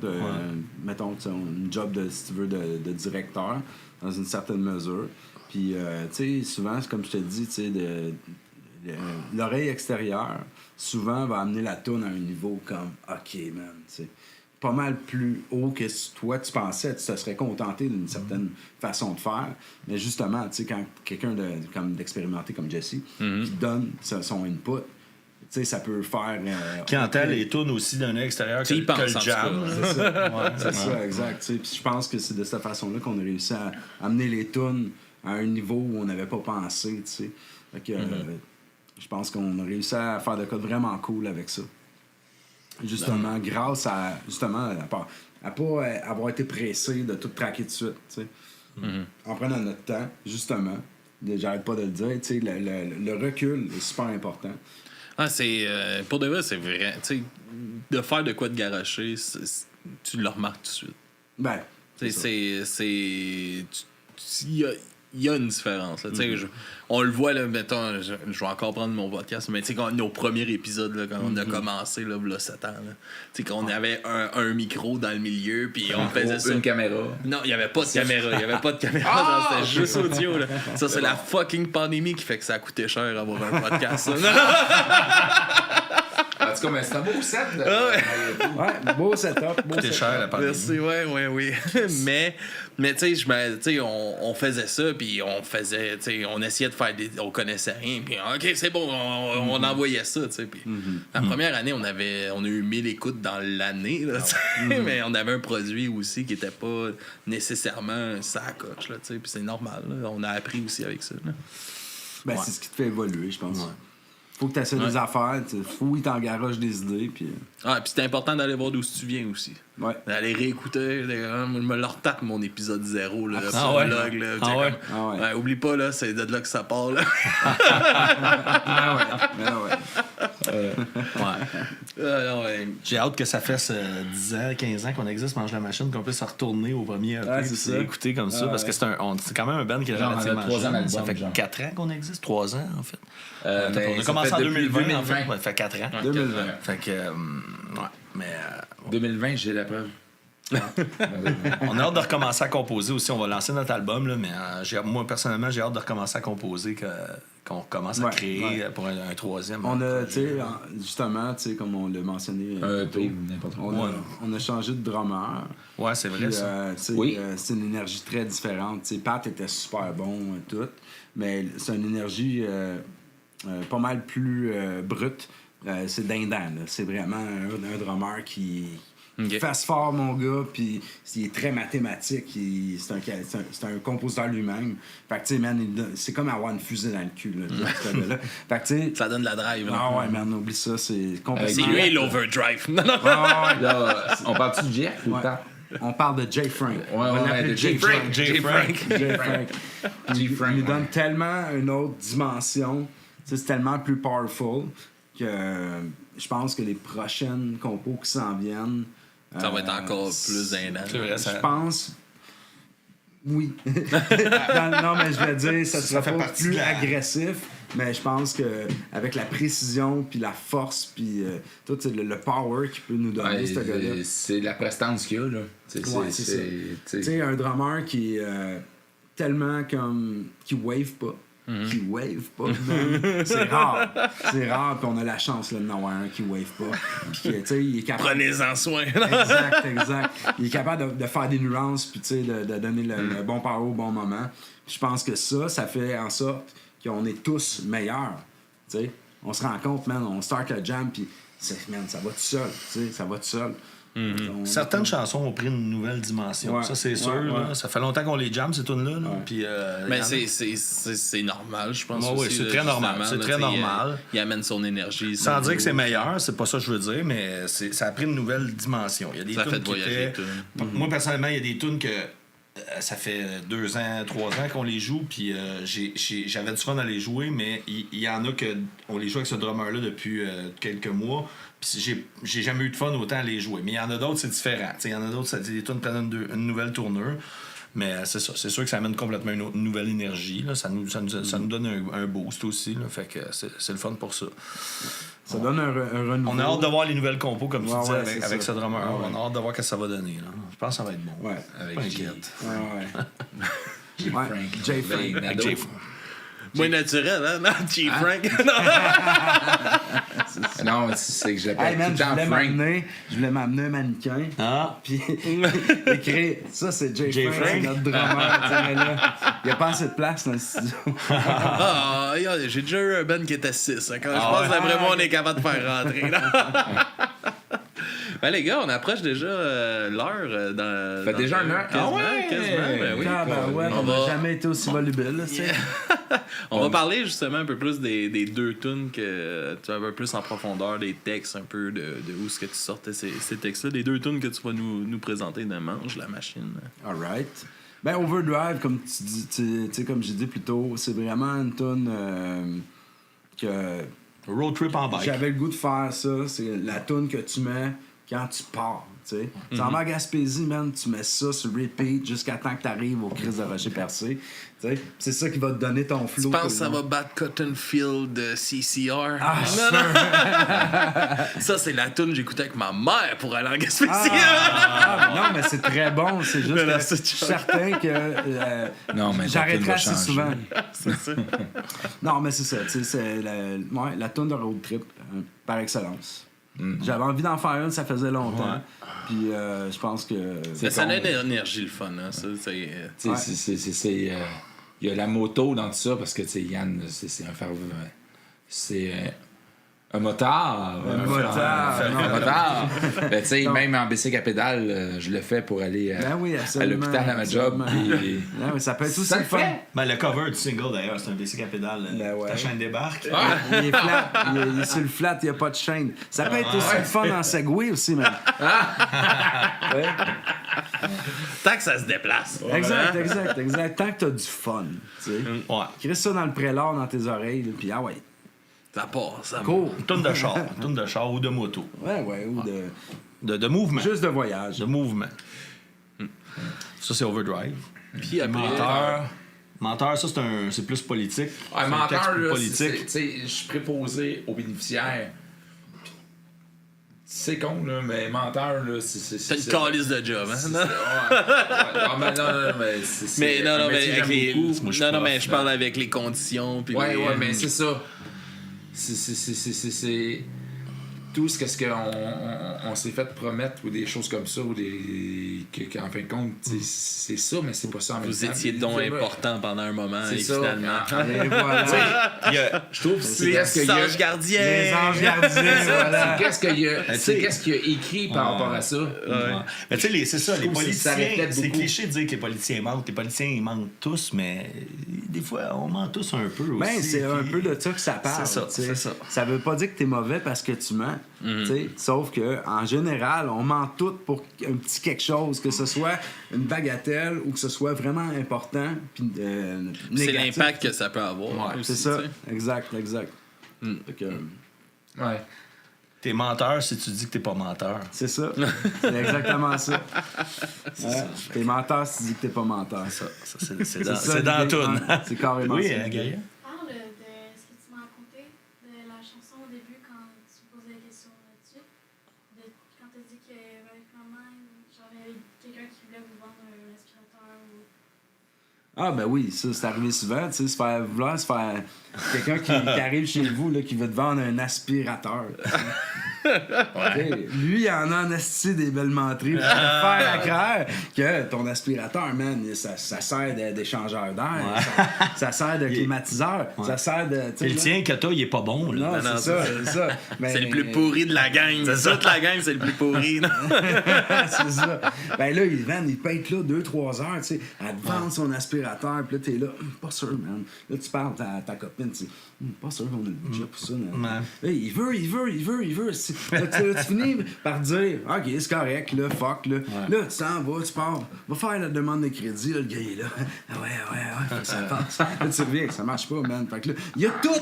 mettons, un job de, si tu veux, de directeur dans une certaine mesure. Puis, tu sais, souvent, comme je te dis, tu sais, l'oreille extérieure, souvent, va amener la toune à un niveau comme, OK, man, tu sais, pas mal plus haut que toi, tu pensais, tu te serais contenté d'une certaine façon de faire. Mais justement, tu sais, quand quelqu'un d'expérimenté comme Jesse, qui donne son input, tu sais, ça peut faire... Qui entend les tunes aussi d'un œil extérieur que le jam. C'est ça, c'est ça, exact. Puis je pense que c'est de cette façon-là qu'on a réussi à amener les tunes à un niveau où on n'avait pas pensé, tu sais. Fait que je pense qu'on a réussi à faire de quoi de vraiment cool avec ça. Justement, grâce à... Justement, à pas avoir été pressé de tout traquer tout de suite, tu sais. En prenant notre temps, justement, j'arrête pas de le dire, tu sais, le recul est super important. Ah, c'est... pour de vrai, c'est vrai. Tu sais, de faire de quoi de garocher, tu le remarques tout de suite. Ben, il y a une différence. Là. On le voit, là, mettons, je vais encore prendre mon podcast, mais tu sais, nos premiers épisodes, là, quand on a commencé, là, 7 ans, tu sais, qu'on avait un micro dans le milieu, puis on faisait ça. Une caméra. Non, il n'y avait pas de caméra. Il n'y avait pas de caméra, c'était juste audio. Là. Ça, c'est la fucking pandémie qui fait que ça a coûté cher avoir un podcast. En tout cas, mais c'est un beau set. Ouais, beau setup. C'était cher, la pandémie. Merci, oui. mais tu sais, on faisait ça, puis on faisait, tu sais, on essayait de faire on connaissait rien, puis OK, c'est bon, on envoyait ça, tu sais. Puis la première année, on a eu 1000 écoutes dans l'année, là, mais on avait un produit aussi qui était pas nécessairement sacoche, là, tu sais, puis c'est normal, là. On a appris aussi avec ça, là. Ben, c'est ce qui te fait évoluer, je pense. Faut que tu essaies des affaires, fouille ton garage des idées. Puis c'est important d'aller voir d'où tu viens aussi. Ouais. D'aller réécouter. Je me le retape mon épisode 0, là, ouais. Là, oublie pas, là, c'est de là que ça part. Là. J'ai hâte que ça fasse 10 ans, 15 ans qu'on existe, Mange la Machine, qu'on puisse se retourner au premier EP et écouter comme ça. Parce que c'est quand même un band qui est relativement jeune. Ça fait 4 ans qu'on existe, 3 ans en fait. On a commencé en 2020 en fait. Ça fait 4 ans. 2020. Fait que, mais 2020, j'ai la preuve. on a hâte de recommencer à composer aussi. On va lancer notre album, là, mais moi, personnellement, j'ai hâte de recommencer à composer qu'on commence à créer pour un troisième. On a, tu sais, justement, tu sais, comme on l'a mentionné, n'importe quoi. on a changé de drummer. Ouais, c'est vrai, Puis, ça. c'est une énergie très différente. Tu sais, Pat était super bon, tout, mais c'est une énergie pas mal plus brute. C'est dindant, là. C'est vraiment un drummer qui fasse fort, mon gars, puis il est très mathématique. C'est un compositeur lui-même. Fait que, tu sais, man, c'est comme avoir une fusée dans le cul, là, ce gars-là. Fait que, tu sais... Ça donne de la drive. Là. Ah ouais, man, oublie ça, c'est complètement... C'est lui l'overdrive. Non, non. Là, on parle-tu de Jeff ou de Pat? On parle de Jay Frank. On va l'appeler Jay Frank. Jay Frank. Il nous donne tellement une autre dimension. C'est tellement plus powerful que je pense que les prochaines compos qui s'en viennent... Ça va être encore plus aidant. C'est vrai, Je pense... Oui. Non, mais je veux dire, ça sera fait pas partie plus de la... agressif, mais je pense que avec la précision, puis la force, puis tout le power qu'il peut nous donner, ce gars-là. C'est la prestance qu'il y a, là. C'est ça. Tu sais, un drummer qui est tellement comme... qui wave pas. Qui wave pas. C'est rare. C'est rare qu'on a la chance là, de n'en avoir un qui wave pas. Puis tu sais, il est capable... Prenez-en soin. Exact. Il est capable de faire des nuances puis tu sais, de donner le bon power au bon moment. Puis je pense que ça fait en sorte qu'on est tous meilleurs. Tu sais, on se rend compte, man, on start le jam puis man, ça va tout seul. Tu sais, ça va tout seul. Certaines chansons ont pris une nouvelle dimension. Ouais. Ça, c'est sûr. Là. Ça fait longtemps qu'on les jamme, ces tunes-là. Là. Ouais. Puis, Mais c'est normal, je pense. Oui, c'est très normal. C'est très normal. Il amène son énergie. Sans dire que c'est meilleur, c'est pas ça que je veux dire, mais ça a pris une nouvelle dimension. Il y a des Ça tunes fait qui voyager. étaient... Moi, personnellement, il y a des tunes que ça fait 2 ans, 3 ans qu'on les joue, puis j'avais du fun à les jouer, mais il y en a qu'on les joue avec ce drummer-là depuis quelques mois, puis j'ai jamais eu de fun autant à les jouer. Mais il y en a d'autres, c'est différent. Il y en a d'autres, ça dit des tunes prennent une nouvelle tournure. Mais c'est ça, c'est sûr que ça amène complètement une nouvelle énergie. Là. Ça nous donne un boost aussi. Là. Fait que c'est le fun pour ça. Ça donne un renouveau. On a hâte de voir les nouvelles compos, comme tu disais, avec ça. ce drummer. On a hâte de voir ce que ça va donner. Là. Je pense que ça va être bon. Ouais. Avec Pas inquiète. Jay Ouais. Frank. Jay Frank. Ben, Avec Nado. Jay- Moins naturel, hein? Non, Jay Frank. Non, c'est que je Hey l'appelle man, tout le temps Frank. je voulais m'amener un mannequin. Ah. Puis écrire, ça c'est Jay Jay Frank, Frank. c'est notre drummer. Tu sais, mais là, il n'y a pas assez de place dans le studio. Ah, j'ai déjà eu un band qui était 6. Quand je pense, d'après moi, on est capable de faire rentrer. Ben, les gars, on approche déjà l'heure. Fait déjà une heure? Quasiment, quasiment. Ben oui. Ouais, on n'a jamais été aussi volubile. Là, tu sais. On va parler justement un peu plus des 2 tunes que tu vas un peu plus en profondeur, des textes, un peu de où est-ce que tu sortais ces textes-là. Les 2 tunes que tu vas nous présenter de Mange la machine. Alright. Ben, Overdrive, comme tu dis, tu sais, comme j'ai dit plus tôt, c'est vraiment une tune que Road trip en bike. j'avais le goût de faire ça. C'est la tune que tu mets quand tu pars. Tu sais. Tu en vas à Gaspésie, man, tu mets ça sur repeat jusqu'à temps que tu arrives au Christ de Rocher Percé. Tu sais, c'est ça qui va te donner ton flow. Tu penses que ça va battre Cotton Field de CCR? Ah, Ça, c'est la tune que j'écoutais avec ma mère pour aller en Gaspésie. non, mais c'est très bon. C'est juste que je suis certain que Non, mais j'arrêterai va assez changer. souvent. C'est ça. Non, mais c'est ça. Tu sais, c'est la tune de road trip par excellence. J'avais envie d'en faire une, ça faisait longtemps. Ouais. Puis je pense que... Mais ça a une énergie, le fun. Hein, ça, Il y a la moto dans tout ça parce que Yann, c'est un fervent. C'est un motard. Un motard, Un non. motard. Ben, tu sais, Non. même en bicycle à pédale, je le fais pour aller Ben oui, à absolument, l'hôpital à ma job. absolument. Puis- Non, mais ça peut être aussi Ça le le fun. fait. Ben, le cover du single, d'ailleurs, c'est un bicycle à pédale. Ben ouais. Ta chaîne débarque. Il est flat. Il est sur le flat, il n'y a pas de chaîne. Ça peut être aussi le fun en Segway aussi, man. Ouais. Tant que ça se déplace. Exact. Tant que t'as du fun, tu sais. Ouais. Crisse ça dans le prélat, dans tes oreilles, là, puis ah ouais, Ça part, ça cours. Une tonne de char ou de moto. Ouais, ou De mouvement. juste de voyage. De mouvement. Ça, c'est Overdrive. Puis après, Menteur, ça, c'est plus politique. Ah, C'est un texte menteur, plus là, politique. tu sais, je suis préposé aux bénéficiaires. C'est con, là, mais menteur, là, C'est une calice de job, hein? Non, mais c'est... Mais non, mais avec les... Moi, je suis Non, mais prof, je parle avec les conditions. Puis Ouais, les... mais c'est ça. C'est tout ce qu'on s'est fait promettre ou des choses comme ça ou qu'en fin de compte, c'est ça, mais c'est pas ça en même temps. Vous étiez donc important pendant un moment et ça. finalement... Et voilà. Je trouve que c'est Les qu'est-ce qu'il y a... anges gardiens! Les anges gardiens, voilà. C'est qu'est-ce qu'il y a écrit par rapport à ça. Ouais. Mais tu sais, c'est ça, les trouve que ça politiciens, reflète c'est beaucoup. cliché de dire que les politiciens mentent. Les politiciens, ils mentent tous, mais des fois, on ment tous un peu aussi. Ben, c'est un puis- peu de ça que ça parle. C'est ça, tu sais. c'est ça. Ça veut pas dire que t'es mauvais parce que tu mens. Tu sais. Sauf que en général, on ment tout pour un petit quelque chose, que ce soit une bagatelle ou que ce soit vraiment important. Puis, C'est négatif. l'impact que ça peut avoir. Ouais, aussi, C'est ça. tu sais. Exact. Fait que, Ouais. T'es menteur si tu dis que t'es pas menteur. c'est ça. C'est exactement ça. Ouais. T'es menteur si tu dis que t'es pas menteur. Ça, c'est C'est dans, ça, c'est dans la l'idée. toune. Ouais, c'est carrément Oui, ça. Gaïa? Parle de ce que tu m'as raconté de la chanson au début quand tu posais la question là-dessus. Quand tu as dit que vraiment, genre, il y avait quelqu'un qui voulait vous vendre un aspirateur ou. Ah ben oui, ça c'est arrivé souvent, tu sais, se faire quelqu'un qui arrive chez vous là, qui veut te vendre un aspirateur. Ouais. Lui, il en a en asti des belles menteries. Pour te faire à croire que ton aspirateur, man, ça sert d'échangeur d'air, ça sert de climatiseur, ça sert de... C'est le tien que t'as, il est pas bon. Là. Non, non, c'est ça. Mais- C'est le plus pourri de la gang. Toute la gang, c'est le plus pourri. non? c'est ça. Ben là, il peut être là 2-3 heures, tu sais, à te vendre son aspirateur, puis là, t'es là, pas sûr, man. Là, tu parles à ta copine, tu sais, pas sûr qu'on a le budget pour ça. Là, il veut. Là, tu finis par dire, OK, c'est correct, là, fuck, là. Là, tu t'en vas, tu pars, va faire la demande de crédit, là, le gars est là. Ah ouais, ça passe. Là, tu reviens, ça marche pas, man. Fait que là, il y a tout, tu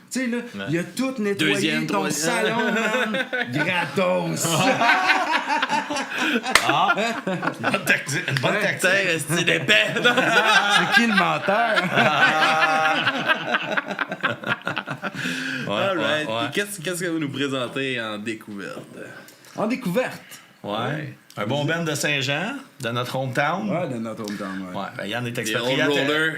sais, là, il y a tout nettoyé Deuxième, ton troisième. salon, man, gratos. Une bonne tactique. C'est d'épais. C'est qui le menteur? All right. ouais. Qu'est-ce que vous nous présentez en découverte? En découverte. Ouais. Un bon band de Saint-Jean, de notre hometown. Ouais, de notre hometown, ouais. Ouais, ben Yann est Des expatrié, old rollers.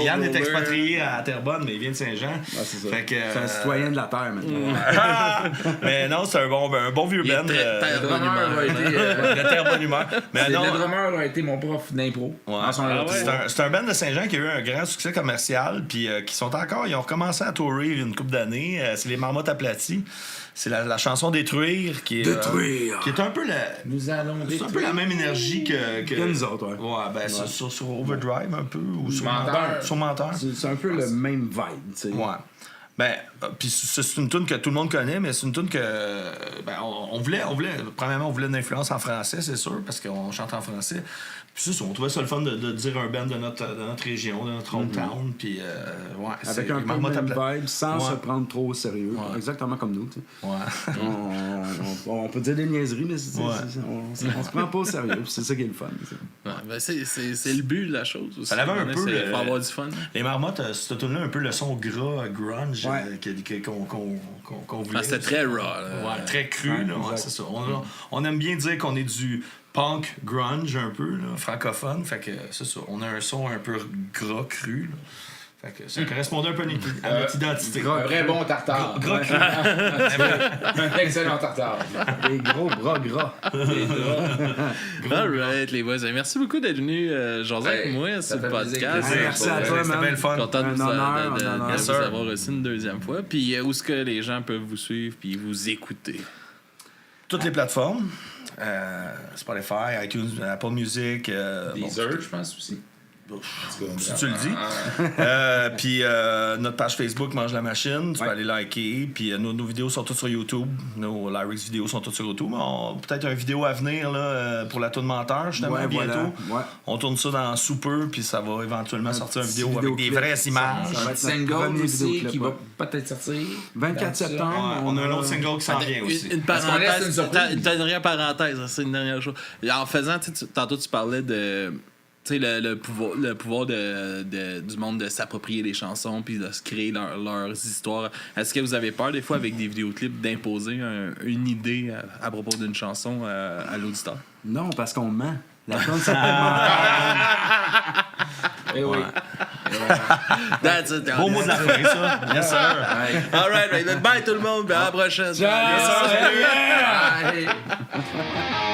Yann Des est old expatrié à Terrebonne, mais il vient de Saint-Jean. Ouais, c'est ça. Fait que, C'est un citoyen de la Terre, maintenant. mais non, c'est un bon vieux Il est band très Le bonne drummer humeur. a été... de terre bonne humeur. Mais non, le drummer a été mon prof d'impro. ouais. Dans son C'est un band de Saint-Jean qui a eu un grand succès commercial, puis qui sont encore, ils ont recommencé à tourer il y a une couple d'années. C'est les Marmottes aplaties. C'est la chanson Détruire qui est Détruire. qui est un peu Nous allons c'est un peu la même énergie que Que nous autres, ouais. ouais, ben sur Overdrive un peu ou sur Menteur. Sur Menteur. C'est un peu le même vibe, tu sais. Ouais. Ben, puis c'est une tune que tout le monde connaît, mais c'est une tune que ben, on voulait, premièrement, on voulait une influence en français, c'est sûr, parce qu'on chante en français. Puis ça, on trouvait ça le fun de dire un band de notre région, de notre hometown, puis ouais. Avec c'est un les peu Marmottes le même Apla- vibe, sans Ouais. se prendre trop au sérieux. Ouais. Exactement comme nous, tu sais. Ouais. On peut dire des niaiseries, mais Ouais. on se prend pas au sérieux, puis c'est ça qui est le fun. tu sais. Ouais, ben c'est le but de la chose aussi. Ça avait un peu C'est le- faut avoir du fun. Les Marmottes, cette tune-là, un peu le son gras, grunge, Ouais. qu'on voulait. Ah, c'était très raw. là. Ouais, très cru, Ouais, là, ouais, exact. c'est ça. On aime bien dire qu'on est du punk grunge un peu, là, francophone. Fait que c'est ça. On a un son un peu gras, cru. Là. Fait que ça correspondait un peu à notre identité. Un vrai bon tartare. Gras cru. Un excellent tartare. Des gros bras gras. All right, les boys. Merci beaucoup d'être venus jaser avec Hey, moi ça sur le fait plaisir. podcast. Hey, merci à toi, C'était man. bien le fun. Content de Un vous, honneur, de un honneur. vous Yes, sir. avoir reçu une deuxième fois. Puis où est-ce que les gens peuvent vous suivre puis vous écouter? Toutes les plateformes. Spotify, iTunes, Apple Music. Deezer, je pense aussi. Si tu le dis. Puis notre page Facebook Mange la Machine, tu peux aller liker. Puis nos vidéos sont toutes sur YouTube. Nos lyrics vidéos sont toutes sur YouTube. Peut-être une vidéo à venir là, pour la toune menteur, justement, Ouais, bientôt. voilà. Ouais. On tourne ça dans sous peu, puis ça va éventuellement sortir une petit vidéo avec des vidéoclip. vraies images. Ça va Un être notre single premier aussi vidéoclip, qui va ouais. peut-être sortir. 24 Dans ça. septembre, On a un autre single qui s'en vient aussi. Une Parce qu'on laisse parenthèse, une surprise. une dernière parenthèse, c'est une dernière chose. En faisant, tantôt tu parlais de tu sais, le pouvoir du monde de s'approprier les chansons puis de se créer leurs histoires. Est-ce que vous avez peur des fois avec des vidéoclips d'imposer une idée à propos d'une chanson à l'auditeur? Non, parce qu'on ment. La tune s'appelle Menteur. Eh oui. That's it. Beau mot de la fin, ça. Yes, sir. All right, bye tout le monde, à la prochaine. Ciao. Yes, sir. Bye.